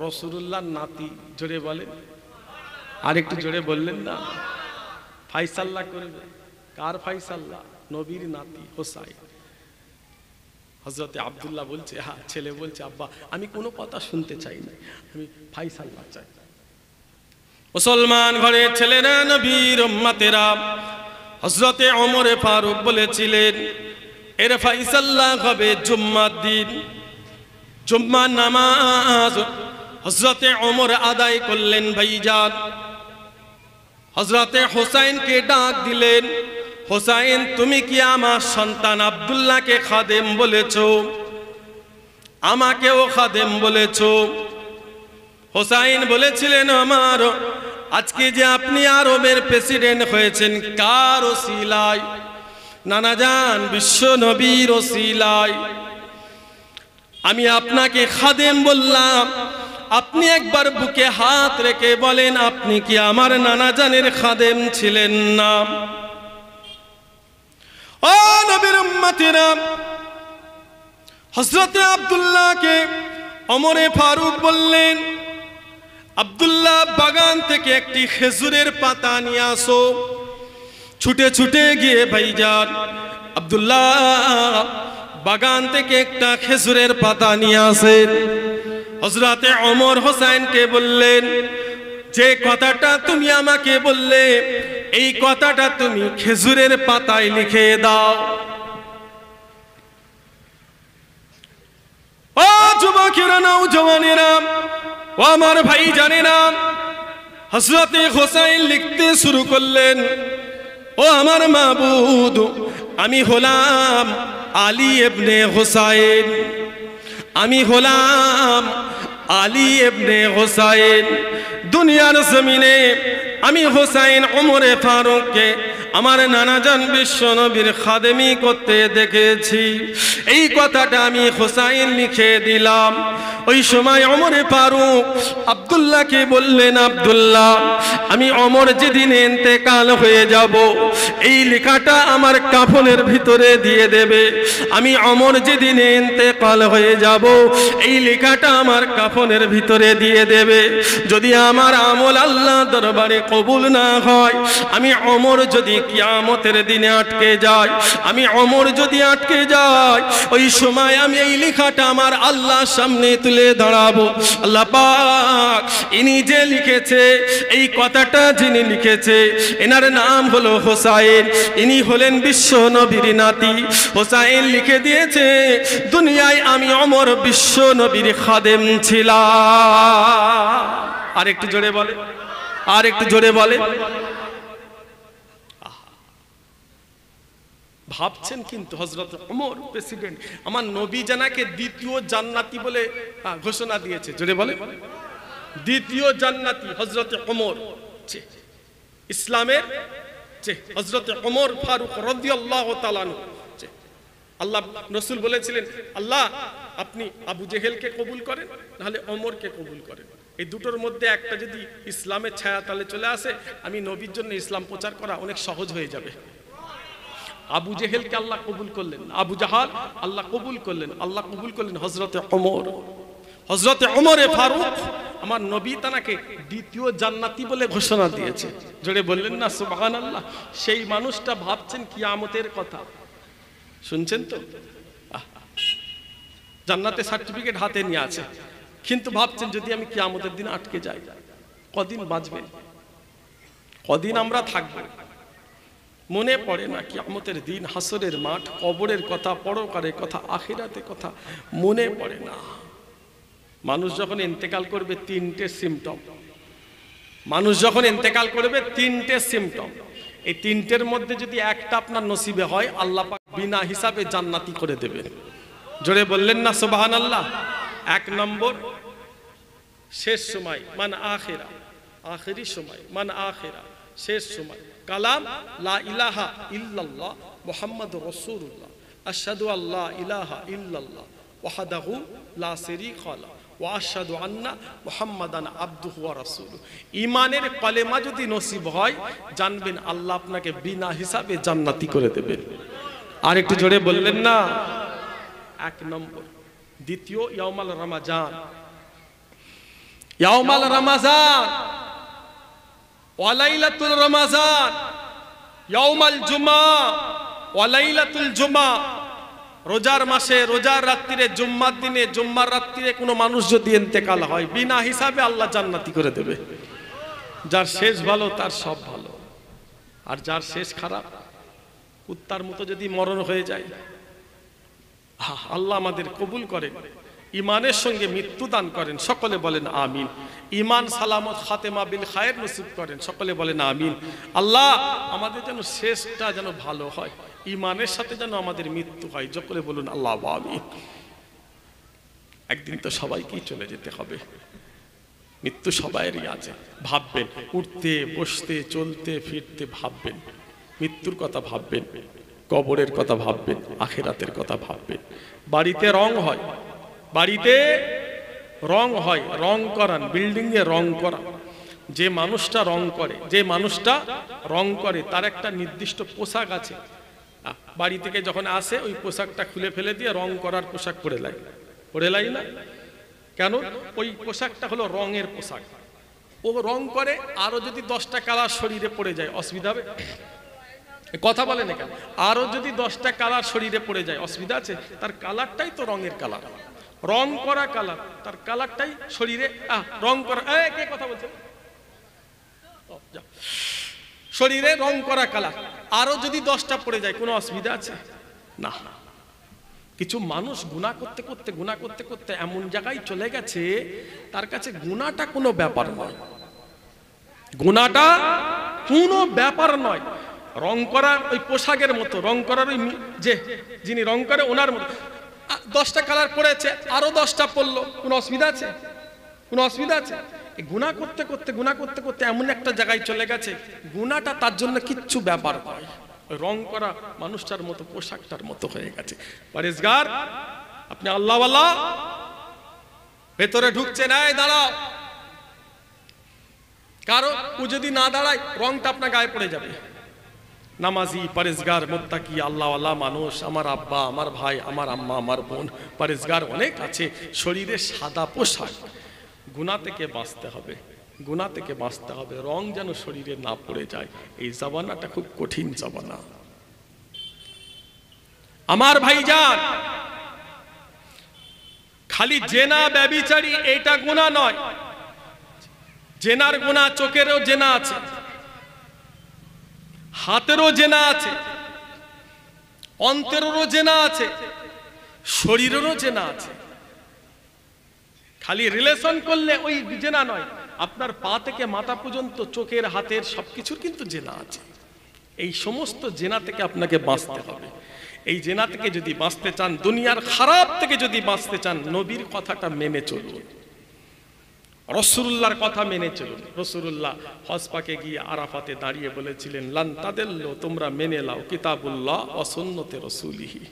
রাসূলুল্লাহর নাতি। জোরে বলেন, আর একটু জোরে বললেন না। ফাইসাল্লা করবে, কার ফাইসাল্লা? নবীর নাতি হোসাইন। হযরতে আব্দুল্লাহ বলছে, হ্যাঁ, ছেলে বলছে আব্বা আমি কোনো কথা শুনতে চাই না, আমি ফাইসাল্লা চাই। মুসলমান ঘরের ছেলেরা, নবীর উম্মতেরা, হযরতে ওমরে ফারুক বলেছিলেন এর ফাইসাল্লা হবে জুম্মার দিন। জুম্মার নামাজ হযরতে ওমর আদায় করলেন। ভাইজান হযরতে হোসাইনকে ডাক দিলেন, হোসাইন তুমি কি আমার সন্তান আব্দুল্লাহকে খাদেম বলেছো? আমাকেও খাদেম বলেছো? হোসাইন বলেছিলেন আমার আজকে যে আপনি আরবের প্রেসিডেন্ট হয়েছেন কার ওসিলায়? নানাজান বিশ্ব নবীর ওসিলায় আমি আপনাকে খাদেম বললাম। আপনি একবার বুকে হাত রেখে বলেন আপনি কি আমার নানাজানের খাদেম ছিলেন না? ও নবীর উম্মতিরা, হযরতে আব্দুল্লাহকে ওমরে ফারুক বললেন, আব্দুল্লাহ বাগান থেকে একটি খেজুরের পাতা নিয়ে আসো। ছুটে ছুটে গিয়ে ভাইজান আব্দুল্লাহ বাগান থেকে একটা খেজুরের পাতা নিয়ে আসেন। হযরতে ওমর হোসাইনকে বললেন যে কথাটা তুমি আমাকে বললে এই কথাটা তুমি খেজুরের পাতায় লিখে দাও। ও যুবকেরা, নওজওয়ানেরা, ও আমার ভাই জানেরা, হযরতে হোসাইন লিখতে শুরু করলেন, ও আমার মাবুদ আমি হলাম আলী ইবনে হোসাইন, আমি হলাম আলী ইবনে হোসাইন। দুনিয়ার জমিনে আমি হোসাইন ওমরে ফারুককে আমার নানাজান বিশ্ব নবীর খাদেমি করতে দেখেছি। এই কথাটা আমি হোসাইন লিখে দিলাম। ওই সময় ওমরে ফারুক আব্দুল্লাহকে বললেন, আব্দুল্লাহ আমি ওমর যেদিন ইন্তেকাল হয়ে যাব এই লেখাটা আমার কাফনের ভিতরে দিয়ে দেবে। আমি ওমর যেদিন ইন্তেকাল হয়ে যাব এই লেখাটা আমার কাফনের ভিতরে দিয়ে দেবে। যদি আমার আমল আল্লাহ দরবারে কবুল না হয়, আমি ওমর যদি কিয়ামতের দিনে আটকে যাই, আমি ওমর যদি আটকে যাই, ওই সময় আমি এই লেখাটা আমার আল্লাহর সামনে তুলে দাঁড়াবো। আল্লাহ পাক ইনি যে লিখেছে এই কথাটা যিনি লিখেছে এনার নাম হলো হোসাইন, ইনি হলেন বিশ্ব নবীর নাতি। হোসাইন লিখে দিয়েছে দুনিয়ায় আমি ওমর বিশ্ব নবীর খাদেম ছিলাম। আর একটু জোরে বলে, আর একটু জোরে বলে। ভাবছেন কিন্তু হযরত ওমর প্রেসিডেন্ট, আমার নবী জানাকে দ্বিতীয় জান্নাতি বলে ঘোষণা দিয়েছে। জোরে বলে, দ্বিতীয় জান্নাতি হযরত ওমর। ইসলামের হযরত ওমর ফারুক রাদিয়াল্লাহু তাআলা আনহু। আল্লাহ রাসূল বলেছিলেন, আল্লাহ আপনি আবু জেহেলকে কবুল করেন নাহলে ওমরকে কবুল করেন। এই দুটোর মধ্যে একটা যদি ইসলামের ছায়াতলে চলে আসে, আমি নবীর জন্য ইসলাম প্রচার করা অনেক সহজ হয়ে যাবে। আবু জেহেলকে আল্লাহ কবুল করলেন, আবু জাহাল আল্লাহ কবুল করলেন, আল্লাহ কবুল করলেন হযরতে ওমর। হযরতে ওমরে ফারুক আমার নবী তানাকে দ্বিতীয় জান্নাতি বলে ঘোষণা দিয়েছে। জোরে বললেন না সুবহানাল্লাহ। সেই মানুষটা ভাবছেন কিয়ামতের কথা, শুনছেন তো? জান্নাতের সার্টিফিকেট হাতে নিয়ে আছে, কিন্তু ভাবছেন যদি আমি কিয়ামতের দিন আটকে যাই, কদিন বাঁচবেন, কদিন আমরা থাকব। মনে পড়ে না কিয়ামতের দিন, হাসরের মাঠ, কবরের কথা, পরকালের কথা, আখিরাতের কথা মনে পড়ে না। মানুষ যখন ইন্তেকাল করবে তিনটে সিমটম, মানুষ যখন ইন্তেকাল করবে তিনটে সিমটম, এই তিনটের মধ্যে যদি একটা আপনার নসিবে হয় আল্লাহ পাক বিনা হিসাবে জান্নাতি করে দেবেন। জোরে বললেন না সুবহানাল্লাহ। এক নম্বর, শেষ সময়, মান আখিরা, আখেরি সময়, মান আখিরা, শেষ সময়, কালাম লা ইলাহা ইল্লাল্লাহ মুহাম্মাদুর রাসূলুল্লাহ, আশহাদু আল্লা ইলাহা ইল্লাল্লাহ ওয়াহদাহু লা শারীকা লাহু ওয়া আশহাদু আন্না মুহাম্মাদান আবদুহু ওয়া রাসূলুহু। ঈমানের কলেমা যদি নসিব হয় জানবেন আল্লাহ আপনাকে বিনা হিসাবে জান্নাতি করে দেবেন। আর একটু জোরে বললেন না। এক নম্বর। দ্বিতীয়, ইয়াউমাল রমাজান, ইয়াউমাল রমাজান ওয়া লাইলাতুল রমাজান, ইয়াউমাল জুমা ওয়া লাইলাতুল জুমা। রোজার মাসে রোজার রাত্রিরে জুম্মার দিনে জুম্মার রাত্রিরে কোনো মানুষ যদি ইন্তেকাল হয় বিনা হিসাবে আল্লাহ জান্নাতি করে দেবে। যার শেষ ভালো তার সব ভালো, আর যার শেষ খারাপ কুত্তার মতো যদি মরণ হয়ে যায়, আল্লাহ আমাদের কবুল করেন, ইমানের সঙ্গে মৃত্যু দান করেন, সকলে বলেন আমিন। ইমান সালামত খাতেমা বিল খায়ের নসিব করেন, সকলে বলেন আমিন। আল্লাহ আমাদের যেন শেষটা যেন ভালো হয়, ইমানের সাথে যেন আমাদের মৃত্যু হয়, সকলে বলুন আল্লাহ আমিন। একদিন তো সবাইকেই চলে যেতে হবে, মৃত্যু সবাইয়েরই আছে। ভাববেন, উঠতে বসতে চলতে ফিরতে ভাববেন, মৃত্যুর কথা ভাববেন, কবরের কথা ভাববেন, আখিরাতের কথা ভাববেন। বাড়িতে রং হয়, বাড়িতে রং হয়, রং করান, বিল্ডিং এ রং করা। যে মানুষটা রং করে, যে মানুষটা রং করে তার একটা নির্দিষ্ট পোশাক আছে। বাড়ি থেকে যখন আসে ওই পোশাকটা খুলে ফেলে দিয়ে রং করার পোশাক পরে লাই, পরে লাই না কেন? ওই পোশাকটা হলো রঙের পোশাক। ও রং করে, আরো যদি 10টা কালার শরীরে পড়ে যায় অসুবিধা হবে? কথা বলেন না কেন? আরো যদি 10টা কালার শরীরে পড়ে যায় অসুবিধা আছে? তার কালারটাই তো রঙের কালার, রং করা কালার, তার কালারটাই শরীরে রং করা। কে কথা বলছে? শরীরে রং করা কালার, আরো যদি 10টা পড়ে যায় কোনো অসুবিধা আছে? না। কিছু মানুষ গুনাহ করতে করতে গুনাহ করতে করতে এমন জায়গায় চলে গেছে তার কাছে গুনাহটা কোনো ব্যাপার নয়, গুনাহটা কোনো ব্যাপার নয়। রং করার ওই পোশাকের মতো, রং করার ওই যে যিনি রং করে ওনার মতো 10টা কালার পড়েছে, আরো 10টা পড়লো, কোনো অসুবিধা আছে? কোনো অসুবিধা আছে? গুনাহ করতে করতে গুনাহ করতে করতে এমন একটা জায়গায় চলে গেছে গুনাহটা তার জন্য কিচ্ছু ব্যাপার নয়, রং করা মানুষটার মতো পোশাকটার মতো হয়ে গেছে। পরেজগার, আপনি আল্লাহওয়ালা, ভেতরে ঢুকছে না, দাঁড়াও। কারণ ও যদি না দাঁড়ায় রংটা আপনার গায়ে পড়ে যাবে। নামাজি, পরেজগার, মুত্তাকি, আল্লাহওয়ালা মানুষ, আমার আব্বা, আমার ভাই, আমার আম্মা, আমার বোন, পরেজগার অনেক আছে, শরীরে সাদা পোশাক। গুনাহ থেকে বাঁচতে হবে, গুনাহ থেকে বাঁচতে হবে, রং যেন শরীরে না পড়ে যায়। এই জামানাটা খুব কঠিন জামানা আমার ভাইজান। খালি জেনা ব্যভিচারী এটা গুনাহ নয়, জেনার গুনাহ চোখেরও জেনা আছে, হাতেরও জেনা আছে, অন্তরেরও জেনা আছে, শরীরেরও জেনা আছে। খালি রিলেশন করলে ওই জেনা নয়, আপনার পা থেকে মাথা পর্যন্ত চোখের হাতের সবকিছুর কিন্তু জেনা আছে। এই সমস্ত জেনা থেকে আপনাকে বাঁচতে হবে। এই জেনা থেকে যদি বাঁচতে চান, দুনিয়ার খারাপ থেকে যদি বাঁচতে চান, নবীর কথাটা মেনে চলুন, রাসূলুল্লাহর কথা মেনে চলুন। রাসূলুল্লাহ হজ পাকে গিয়ে আরাফাতে দাঁড়িয়ে বলেছিলেন, লান তাদিল্লু, তোমরা মেনে নাও কিতাবুল্লাহ ওয়া সুন্নতে রাসূলিহি,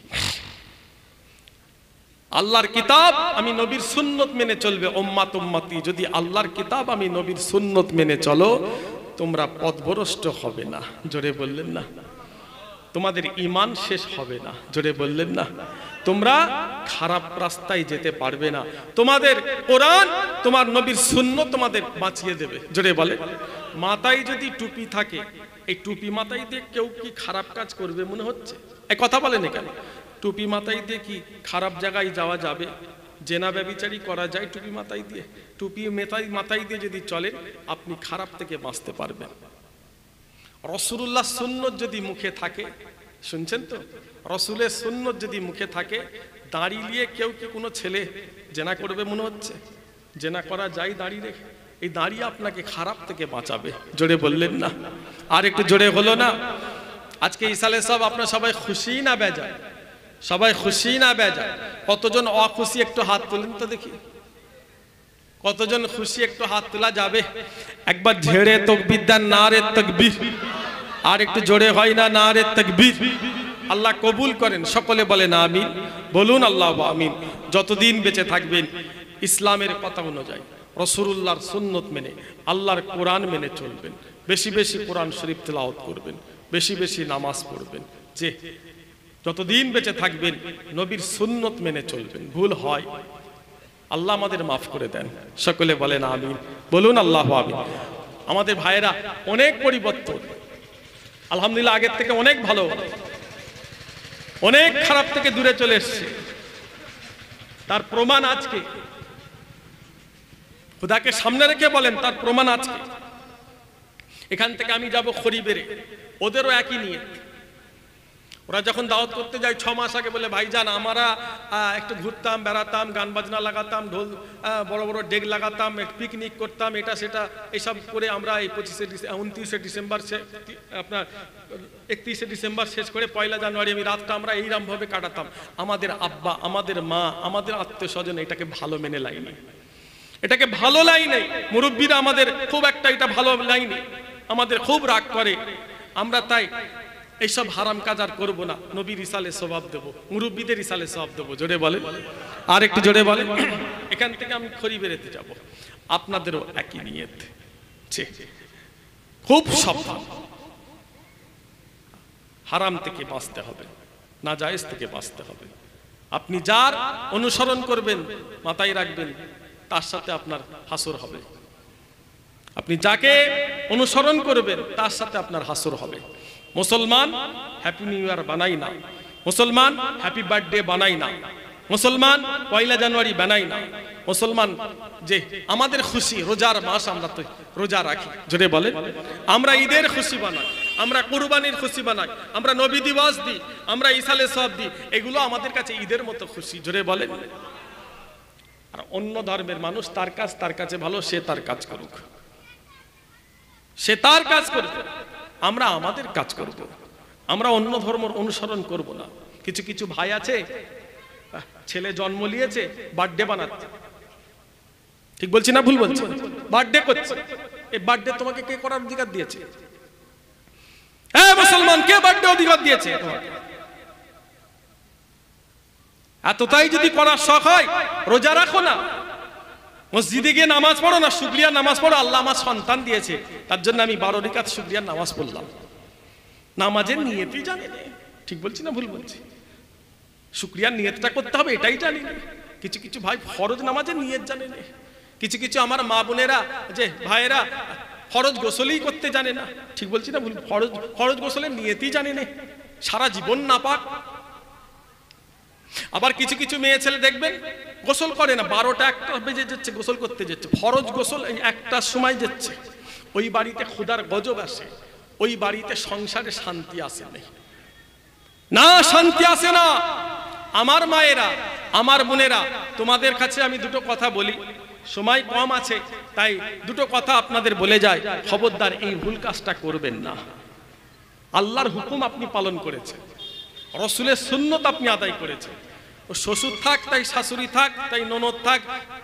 আল্লাহর কিতাব আমি নবীর সুন্নত মেনে চলবে। উম্মাত উম্মতি, যদি আল্লাহর কিতাব আমি নবীর সুন্নত মেনে চলো তোমরা পথভ্রষ্ট হবে না। জোরে বললেন না? তোমাদের ঈমান শেষ হবে না। জোরে বললেন না? তোমরা খারাপ রাস্তায় যেতে পারবে না। তোমাদের কোরআন, তোমার নবীর সুন্নত তোমাদের বাঁচিয়ে দেবে। জোরে বলে। মাথায় যদি টুপি থাকে, এই টুপি মাথায় দিয়ে কেউ কি খারাপ কাজ করবে মনে হচ্ছে? এই কথা বলেন কেন? টুপি মাথায় দিয়ে কি খারাপ জায়গায় যাওয়া যাবে? জেনা ব্যভিচারী করা যায় টুপি মাথায় দিয়ে? টুপি মাথায় দিয়ে যদি চলেন আপনি খারাপ থেকে বাঁচতে পারবেন। রাসূলুল্লাহ সুন্নত যদি মুখে থাকে, শুনছেন তো, রাসূলের সুন্নত যদি মুখে থাকে, দাঁড়িয়ে কেউ কি কোনো ছেলে জেনা করবে মনে হচ্ছে? জেনা করা যায় দাঁড়িয়ে রেখে? এই দাঁড়িয়ে আপনাকে খারাপ থেকে বাঁচাবে। জোরে বললেন না? আর একটু জোরে হলো না? আজকে ইসালে সব আপনার সবাই খুশি না বেজায়? সবাই খুশি না বেজায়? কতজন অখুশি একটু হাত তুলেন তো দেখি। কতজন খুশি একটু হাত তোলা যাবে? একবার ঝেড়ে তাকবীর দেন, নারে তাকবীর। আর একটু জোরে হয় না? নারে তাকবীর। আল্লাহ কবুল করেন, সকলে বলেন আমিন। বলুন আল্লাহ আমিন। যতদিন বেঁচে থাকবেন ইসলামের কথা অনুযায়ী, রাসূলুল্লাহর সুন্নত মেনে, আল্লাহর কোরআন মেনে চলবেন। বেশি বেশি কোরআন শরীফ তেলাওয়াত করবেন, বেশি বেশি নামাজ পড়বেন। যে যতদিন বেঁচে থাকবেন নবীর সুন্নত মেনে চলবেন। ভুল হয় আল্লাহ আমাদের মাফ করে দেন, সকলে বলেন আমিন। বলুন আল্লাহ আমিন। আমাদের ভাইয়েরা অনেক পরিবর্তন, আলহামদুলিল্লাহ, আগের থেকে অনেক ভালো, অনেক খারাপ থেকে দূরে চলে এসছে। তার প্রমাণ আজকে, খুদাকে সামনে রেখে বলেন, তার প্রমাণ আজকে। এখান থেকে আমি যাব খরিবেরে, ওদেরও একই নিয়ে। ওরা যখন দাওয়াত করতে যায় 6 মাস আগে বলে, ভাইজান আমরা একটু ঘুরতাম, বেড়াতাম, গান বাজনা লাগাতাম, ঢোল বড় বড় ডেক লাগাতাম, পিকনিক করতাম, এটা সেটা এইসব করে আমরা এই 29শে ডিসেম্বর আপনার 31শে ডিসেম্বর শেষ করে 1 জানুয়ারি আমি রাতটা আমরা এইরকমভাবে কাটাতাম। আমাদের আব্বা, আমাদের মা, আমাদের আত্মীয় স্বজন এটাকে ভালো মেনে লাইনি, এটাকে ভালো লাইনি। মুরব্বীরা আমাদের খুব একটা এটা ভালো লাইনি, আমাদের খুব রাগ করে। আমরা তাই এইসব হারাম কাজ আর করবো না, নবীর ইসালে সওয়াব দেবো, মুরব্বীদের ইসালে সওয়াব দেবো। জোরে বলে, আর একটু জোরে বলে। এখান থেকে আমি খরিবেরেতে যাব, আপনাদেরও একই নিয়ত। খুব সাবধান, হারাম থেকে বাঁচতে হবে, নাজায়েজ থেকে বাঁচতে হবে। আপনি যার অনুসরণ করবেন মাথায় রাখবেন তার সাথে আপনার হাসর হবে। আপনি যাকে অনুসরণ করবেন তার সাথে আপনার হাসর হবে। মুসলমান হ্যাপি নিউ ইয়ার বানাই না, মুসলমান হ্যাপি বার্থডে বানাই না, মুসলমান 1 জানুয়ারি বানাই না। মুসলমান যে আমাদের খুশি, রোজার মাস আমরা তো রোজা রাখি, জোরে বলেন। আমরা ঈদের খুশি বানাই, আমরা কুরবানির খুশি বানাই, আমরা নবী দিবস দিই, আমরা ইসালে সওয়াব দিই, এগুলো আমাদের কাছে ঈদের মতো খুশি। জোরে বলেন। আর অন্য ধর্মের মানুষ তার কাজ তার কাছে ভালো, সে তার কাজ করুক, সে তার কাজ করবে, আমরা আমাদের কাজ করব। আমরা অন্য ধর্ম অনুসরণ করব না। কিছু কিছু ভাই আছে, ছেলে জন্ম নিয়েছে, বার্থডে বানাচ্ছে। ঠিক বলছি না ভুল বলছি? বার্থডে করছে। এই বার্থডে তোমাকে কে করার অধিকার দিয়েছে? হ্যাঁ মুসলমান, কে বার্থডে অধিকার দিয়েছে তোমাকে? এতটাই যদি করার শখ হয় রোজা রাখো না, মসজিদে গিয়ে নামাজ পড়ো না, শুকরিয়া নামাজ পড়ো। আল্লাহ আমার সন্তান দিয়েছে, তার জন্য আমি 12 রাকাত শুকরিয়ার নামাজ পড়লাম। নামাজের নিয়তই জানে না। ঠিক বলছি না ভুল বলছি? শুকরিয়ার নিয়তটা করতে হবে এটাই জানি না। কিছু কিছু ভাই ফরজ নামাজের নিয়ত জানে না। কিছু কিছু আমার মা বোনেরা, যে ভাইয়েরা, ফরজ গোসলই করতে জানে না। ঠিক বলছি না ভুল? ফরজ গোসলের নিয়তই জানে না, সারা জীবন না পাক। আবার কিছু কিছু মেয়ে ছেলে দেখবেন গোসল করে না, 12টা 1টা বেজে যাচ্ছে গোসল করতে যাচ্ছে, ফরজ গোসল 1টার সময় যাচ্ছে। ওই বাড়িতে খোদার গজব আসে, ওই বাড়িতে সংসারে শান্তি আসে না, শান্তি আসে না। আমার মায়েরা, আমার বোনেরা, তোমাদের কাছে আমি দুটো কথা বলি, সময় কম আছে তাই দুটো কথা আপনাদের বলে যায়। খবরদার এই ভুল কাজটা করবেন না। আল্লাহর হুকুম আপনি পালন করেছেন, রাসূলের সুন্নত আপনি আদায় করেছেন। ও শ্বশুর থাক তাই শাশুড়ি থাক, তাই ননদ থাক,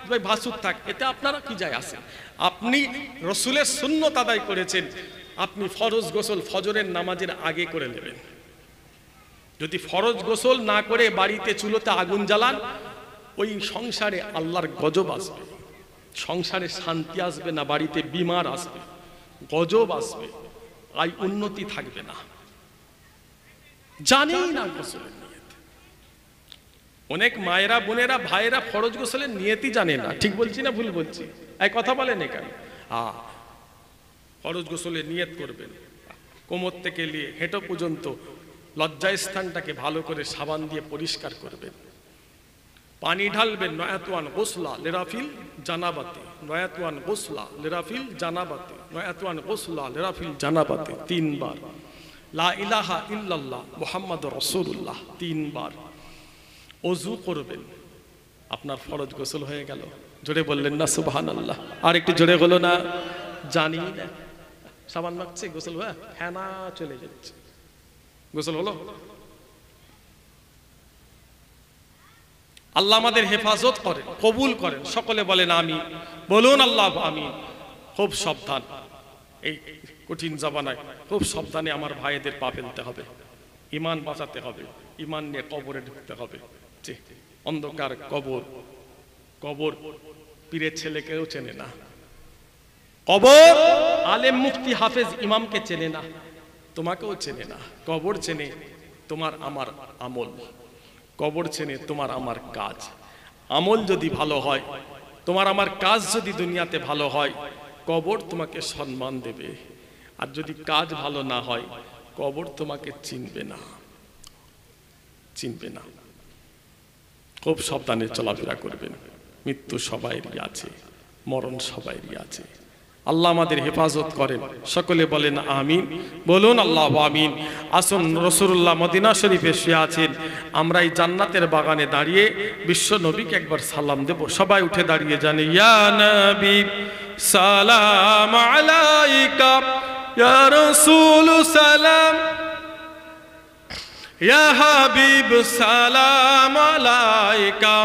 তাই ভাসুর থাক, এতে আপনারা কি যায় আসে? আপনি রাসূলের সুন্নত আদায় করেছেন, আপনি ফরজ গোসল ফজরের নামাজের আগে করে নেবেন। যদি ফরজ গোসল না করে বাড়িতে চুলোতে আগুন জ্বালান, ওই সংসারে আল্লাহর গজব আসবে, সংসারে শান্তি আসবে না, বাড়িতে বিমার আসবে, গজব আসবে, আয় উন্নতি থাকবে না। জানেই না গোসলের নিয়ত। অনেক মায়েরা, বোনেরা, ভাইয়েরা ফরজ গোসলের নিয়তই জানে না। ঠিক বলছি না ভুল বলছি? এক কথা বলেন এখানে। ফরজ গোসলের নিয়ত করবেন, কোমর থেকে নিয়ে হেঁটো পর্যন্ত লজ্জায় স্থানটাকে ভালো করে সাবান দিয়ে পরিষ্কার করবেন, পানি ঢালবেন। নয়াতুয়ান গোসলা লেরাফিল জানাবাতে, নয়াতুয়ান গোসলা লেরাফিল জানাবাতে, নয়াতুয়ান গোসলা লেরাফিল জানাবাতে 3 বার। লা ইলাহা ইল্লাল্লাহ মুহাম্মাদুর রাসূলুল্লাহ 3 বার। ওযু করবেন, আপনার ফরজ গোসল হয়ে গেল। জোরে বললেন না সুবহানাল্লাহ? আর একটু জোরে হলো না? জানি না। সাবান মাখছে, গোসল ফেনা চলে যাচ্ছে, গোসল হলো? আল্লাহ আমাদের হেফাজত করেন, কবুল করেন। সকলে বলেন আমিন, বলুন আল্লাহ আমিন। খুব সাবধান, এই কঠিন জামানায় খুব সাবধানে আমার ভাইদের পা ফেলতে হবে, ইমান বাঁচাতে হবে, ইমান নিয়ে কবরে ঢুকতে হবে। যে অন্ধকার কবর, কবর পীরের ছেলে কেউ চেনে না, কবর আলেম মুফতি হাফেজ ইমামকে চেনে না, তোমাকেও চেনে না। কবর চেনে তোমার আমার আমল, কবর চেনে তোমার আমার কাজ। আমল যদি ভালো হয়, তোমার আমার কাজ যদি দুনিয়াতে ভালো হয়, কবর তোমাকে সম্মান দেবে। আর যদি কাজ ভালো না হয়, কবর তোমাকে চিনবে না, চিনবে না। খুব সাবধানে চলাফেরা করবেন। মৃত্যু সবাইরই আছে, মরণ সবাইরই আছে। আল্লাহ আমাদের হেফাজত করেন। সকলে বলেন আমিন, বলুন আল্লাহ আমিন। আসুন, রাসূলুল্লাহ মদিনা শরীফে শুয়ে আছেন, আমরা এই জান্নাতের বাগানে দাঁড়িয়ে বিশ্ব নবীকে একবার সালাম দেব। সবাই উঠে দাঁড়িয়ে জানে, ইয়া নবী সালাম আলাইকা, ইয়া রাসূল সালাম, ইয়া হাবিব সালাম আলাইকা।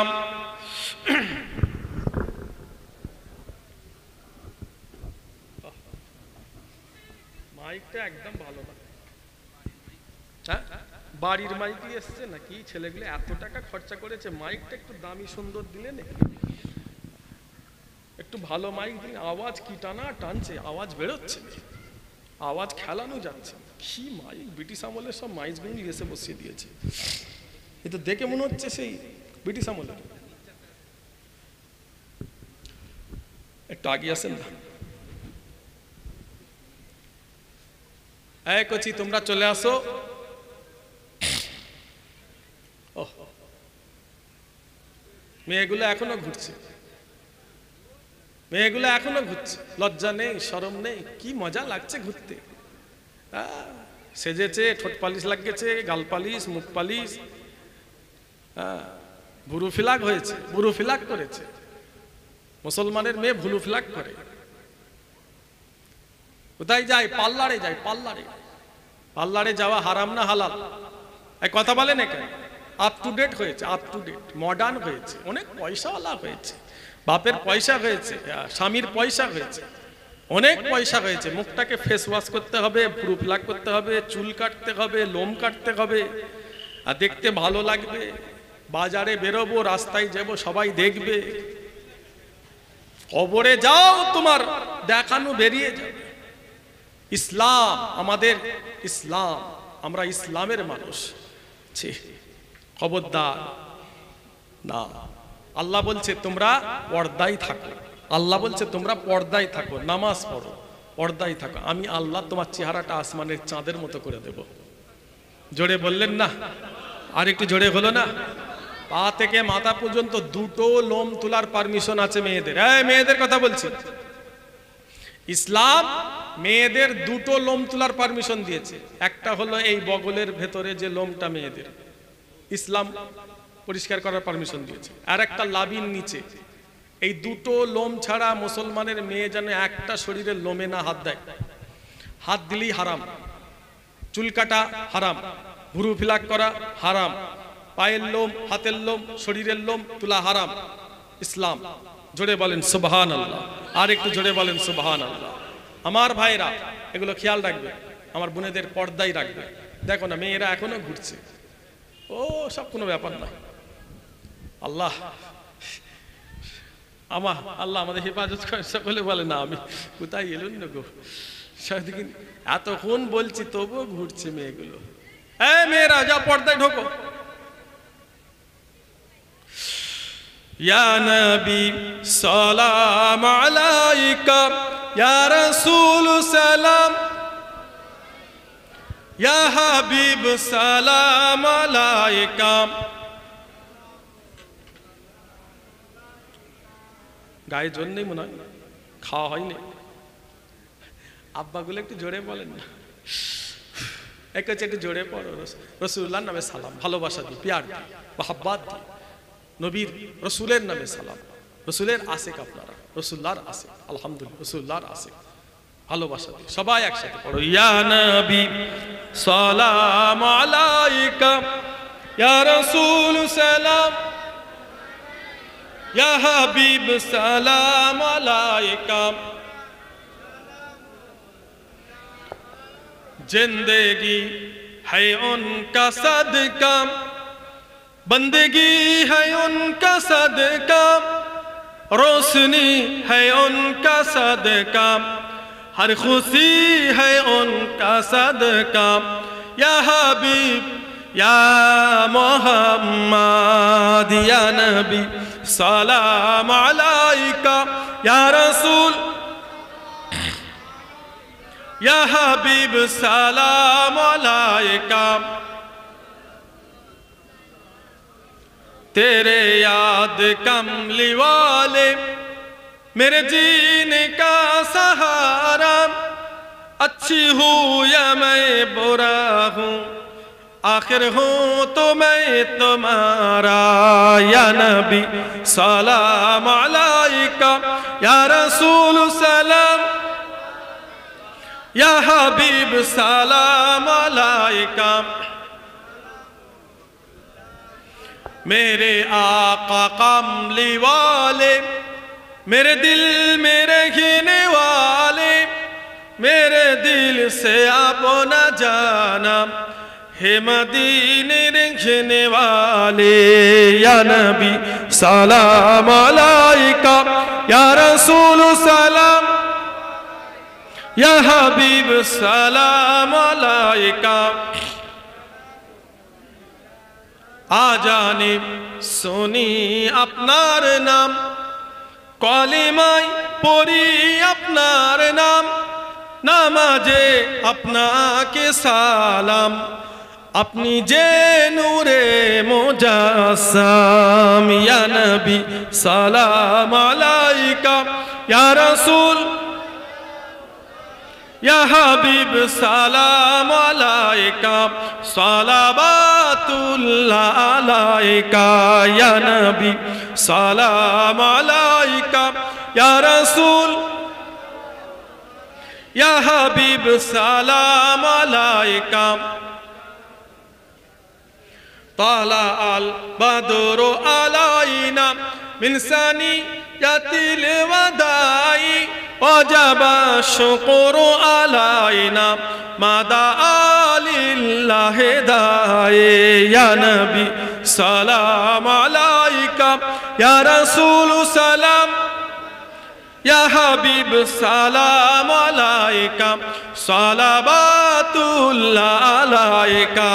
মাইকটা একদম ভালো না, হ্যাঁ? বাড়ির মাইকই এসছে নাকি? ছেলেগুলো এত টাকা খরচা করেছে, মাইকটা একটু দামি সুন্দর দিলে না, একটু ভালো মাইক দিলে। আওয়াজ কি টানা টানছে, আওয়াজ বেরোচ্ছে, আওয়াজ খেলানো যাচ্ছে। কি মাইক, ব্রিটিশ আমলের সব মাইকগুলো এসে বসিয়ে দিয়েছে। এ তো দেখে মনে হচ্ছে সেই ব্রিটিশ আমলের। একটু আগে আসেন না। এই কচি, তোমরা চলে আসো। মেয়েগুলো এখনো ঘুরছে, মেয়েগুলো এখনো ঘুরছে। লজ্জা নেই, শরম নেই, কি মজা লাগছে ঘুরতে। সেজেছে, ঠোঁট পালিশ লাগিয়েছে, গাল পালিশ, মুখ পালিশ, ভুরু ফিলাক হয়েছে, ভুরু ফিলাক করেছে। মুসলমানের মেয়ে ভুরু ফিলাক করে। কোথায় যায়? পার্লারে যায়, পার্লারে। পার্লারে যাওয়া হারাম না হালাল? এই কথা বলেন এখানে। আপ টু ডেট হয়েছে, আপ টু ডেট, মডার্ন হয়েছে, অনেক পয়সাওয়ালা হয়েছে, বাপের পয়সা হয়েছে, স্বামীর পয়সা হয়েছে, অনেক পয়সা হয়েছে। মুখটাকে ফেস ওয়াশ করতে হবে, ভুরু ফিলাক করতে হবে, চুল কাটতে হবে, লোম কাটতে হবে, আর দেখতে ভালো লাগবে। বাজারে বেরোবো, রাস্তায় যাবো, সবাই দেখবে। কবরে যাও, তোমার দেখানো বেরিয়ে যাবে। ইসলাম আমাদের, ইসলাম, আমরা ইসলামের মানুষ। খবরদার না। আল্লাহ বলছে তোমরা পর্দায় থাকো, আল্লাহ বলছে তোমরা পর্দায় থাকো, নামাজ পড়ো, পর্দায় থাকো। আমি আল্লাহ তোমার চেহারাটা আসমানের চাঁদের মতো করে দেব। জোরে বললেন না? আর একটু জোরে হলো না? পা থেকে মাথা পর্যন্ত দুটো লোম তোলার পারমিশন আছে মেয়েদের। এই মেয়েদের কথা বলছি। ইসলাম মেয়েদের দুটো লোম তোলার পারমিশন দিয়েছে। একটা হলো এই বগলের ভেতরে যে লোমটা মেয়েদের, ইসলাম পরিষ্কার করার পারমিশন দিয়েছে। আর একটা লাভির নিচে। এই দুটো লোম ছাড়া মুসলমানের মেয়ে যেন একটা শরীরের লোমে না হাত দেয়। হাত দিলেই হারাম। চুল কাটা হারাম, ভুরু ফিলাক করা হারাম, পায়ের লোম, হাতের লোম, শরীরের লোম তোলা হারাম। ইসলাম। জোরে বলেন সুবহানাল্লাহ। আর একটু জোরে বলেন সুবহানাল্লাহ। আমার ভাইরা এগুলো খেয়াল রাখবে, আমার বোনেদের পর্দায় রাখবে। দেখো না, মেয়েরা এখনো ঘুরছে। ও সব কোনো ব্যাপার না। আল্লাহ আল্লাহ আমাদের হেফাজত করে। সকলে বলে না আমি কোথায় এলুন না গো, সেদিন এতক্ষণ বলছি তবুও ঘুরছে মেয়েগুলো। এই মেয়েরা যাও, পর্দায় ঢোকো। ইয়া নবী সালাম আলাইকা, ইয়া রাসূল সালাম, ইয়া হাবিব সালাম আলাইকা। গায়ে জোর নেই মনে হয়, খাওয়া হয়নি। আব্বাগুলো একটু জোরে বলেন না, একটু জোরে পড়ো। রাসূলুল্লাহর নামে সালাম, ভালোবাসা দিই, প্যার দিই, মহব্বত দিই। নবীর রসুলের নামে সালাম। রসুলের আশিক আপনারা, রসুল্লাহর আশিক, আলহামদুলিল্লাহ রসুল্লাহর আশিক, ভালোবাসা দিয়ে সবাই একসাথে পড়ো। ইয়া নবী সালাম আলাইকা, ইয়া রাসূল সালাম, ইয়া হাবিব সালাম আলাইকা। जिंदगी है उनका सदका, बंदगी है उनका सदका, रोशनी है उनका सदका, हर खुशी है उनका सदका। या हबीब या मोहम्मद या नबी सलाम अलैका, या रसूल या हबीब सलाम अलैका। तेरे याद कमली वाले मेरे जीने का सहारा, अच्छी हूँ या मैं बुरा हूँ आखिर हूँ तो मैं तुम्हारा। या नबी सलाम अलैका, या रसूल सलाम, या हबीब सलाम अलैका। मेरे आका कमली वाले मेरे दिल में रहने वाले, मेरे दिल से अपना जाना हे मदीने रहने वाले। या नबी सलाम अलैका, या रसूल सलाम, या हबीब सलाम अलैका। आजाने सुनी अपनार नाम, कलिमाय पढ़ी अपनार नाम, नामाजे আপনাকে সালাম, अपनी जे नूरे मुजासम। या नबी सलाम अलैका, या रसूल या हबीब सलाम अलैका, सलावतुल्लाह अलैका। या नबी सलाम अलैका, या रसूल या हबीब सलाम अलैका। ताला अल बदर अलैना मिन सनियतिल वदाई, वजब शुक्र अलैना मादा लिल्लाह दाए। या नबी सलाम अलैका, या रसूल सलाम, या हबीब सलाम अलैका, सलावतुल्लाह अलैका।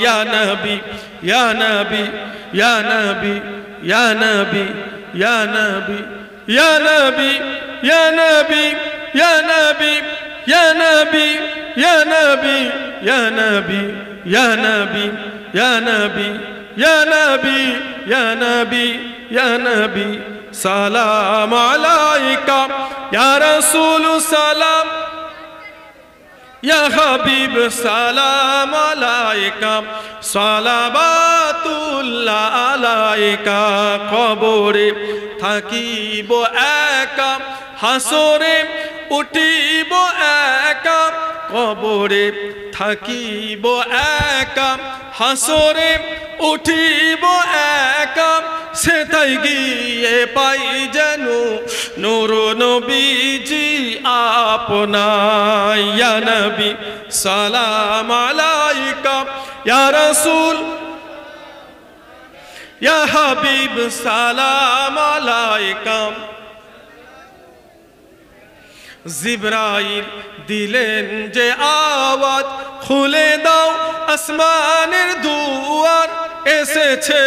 या नबी या नबी या नबी या नबी या नबी या नबी या नबी या नबी या नबी या नबी या नबी या नबी या नबी या नबी या नबी या नबी सलाम अलैका, या रसूल सलाम, या हबीब सलाम अलैका, सलावतुल्लाह अलैका। कबरे থাকিব একা, হাসরে উঠিব একা, কবরে থাকিব একা, হাসরে উঠিব একা, সেটাই গিয়ে পাই যেন নূর নবীজি আপনার। ইয়া নবী সালাম আলাইকা, ইয়া রাসূল ইয়া হাবিব সালাম আলাইকা। জিবরাইল দিলেন যে আওয়াজ, খুলে দাও আসমানের দুয়ার, এসেছে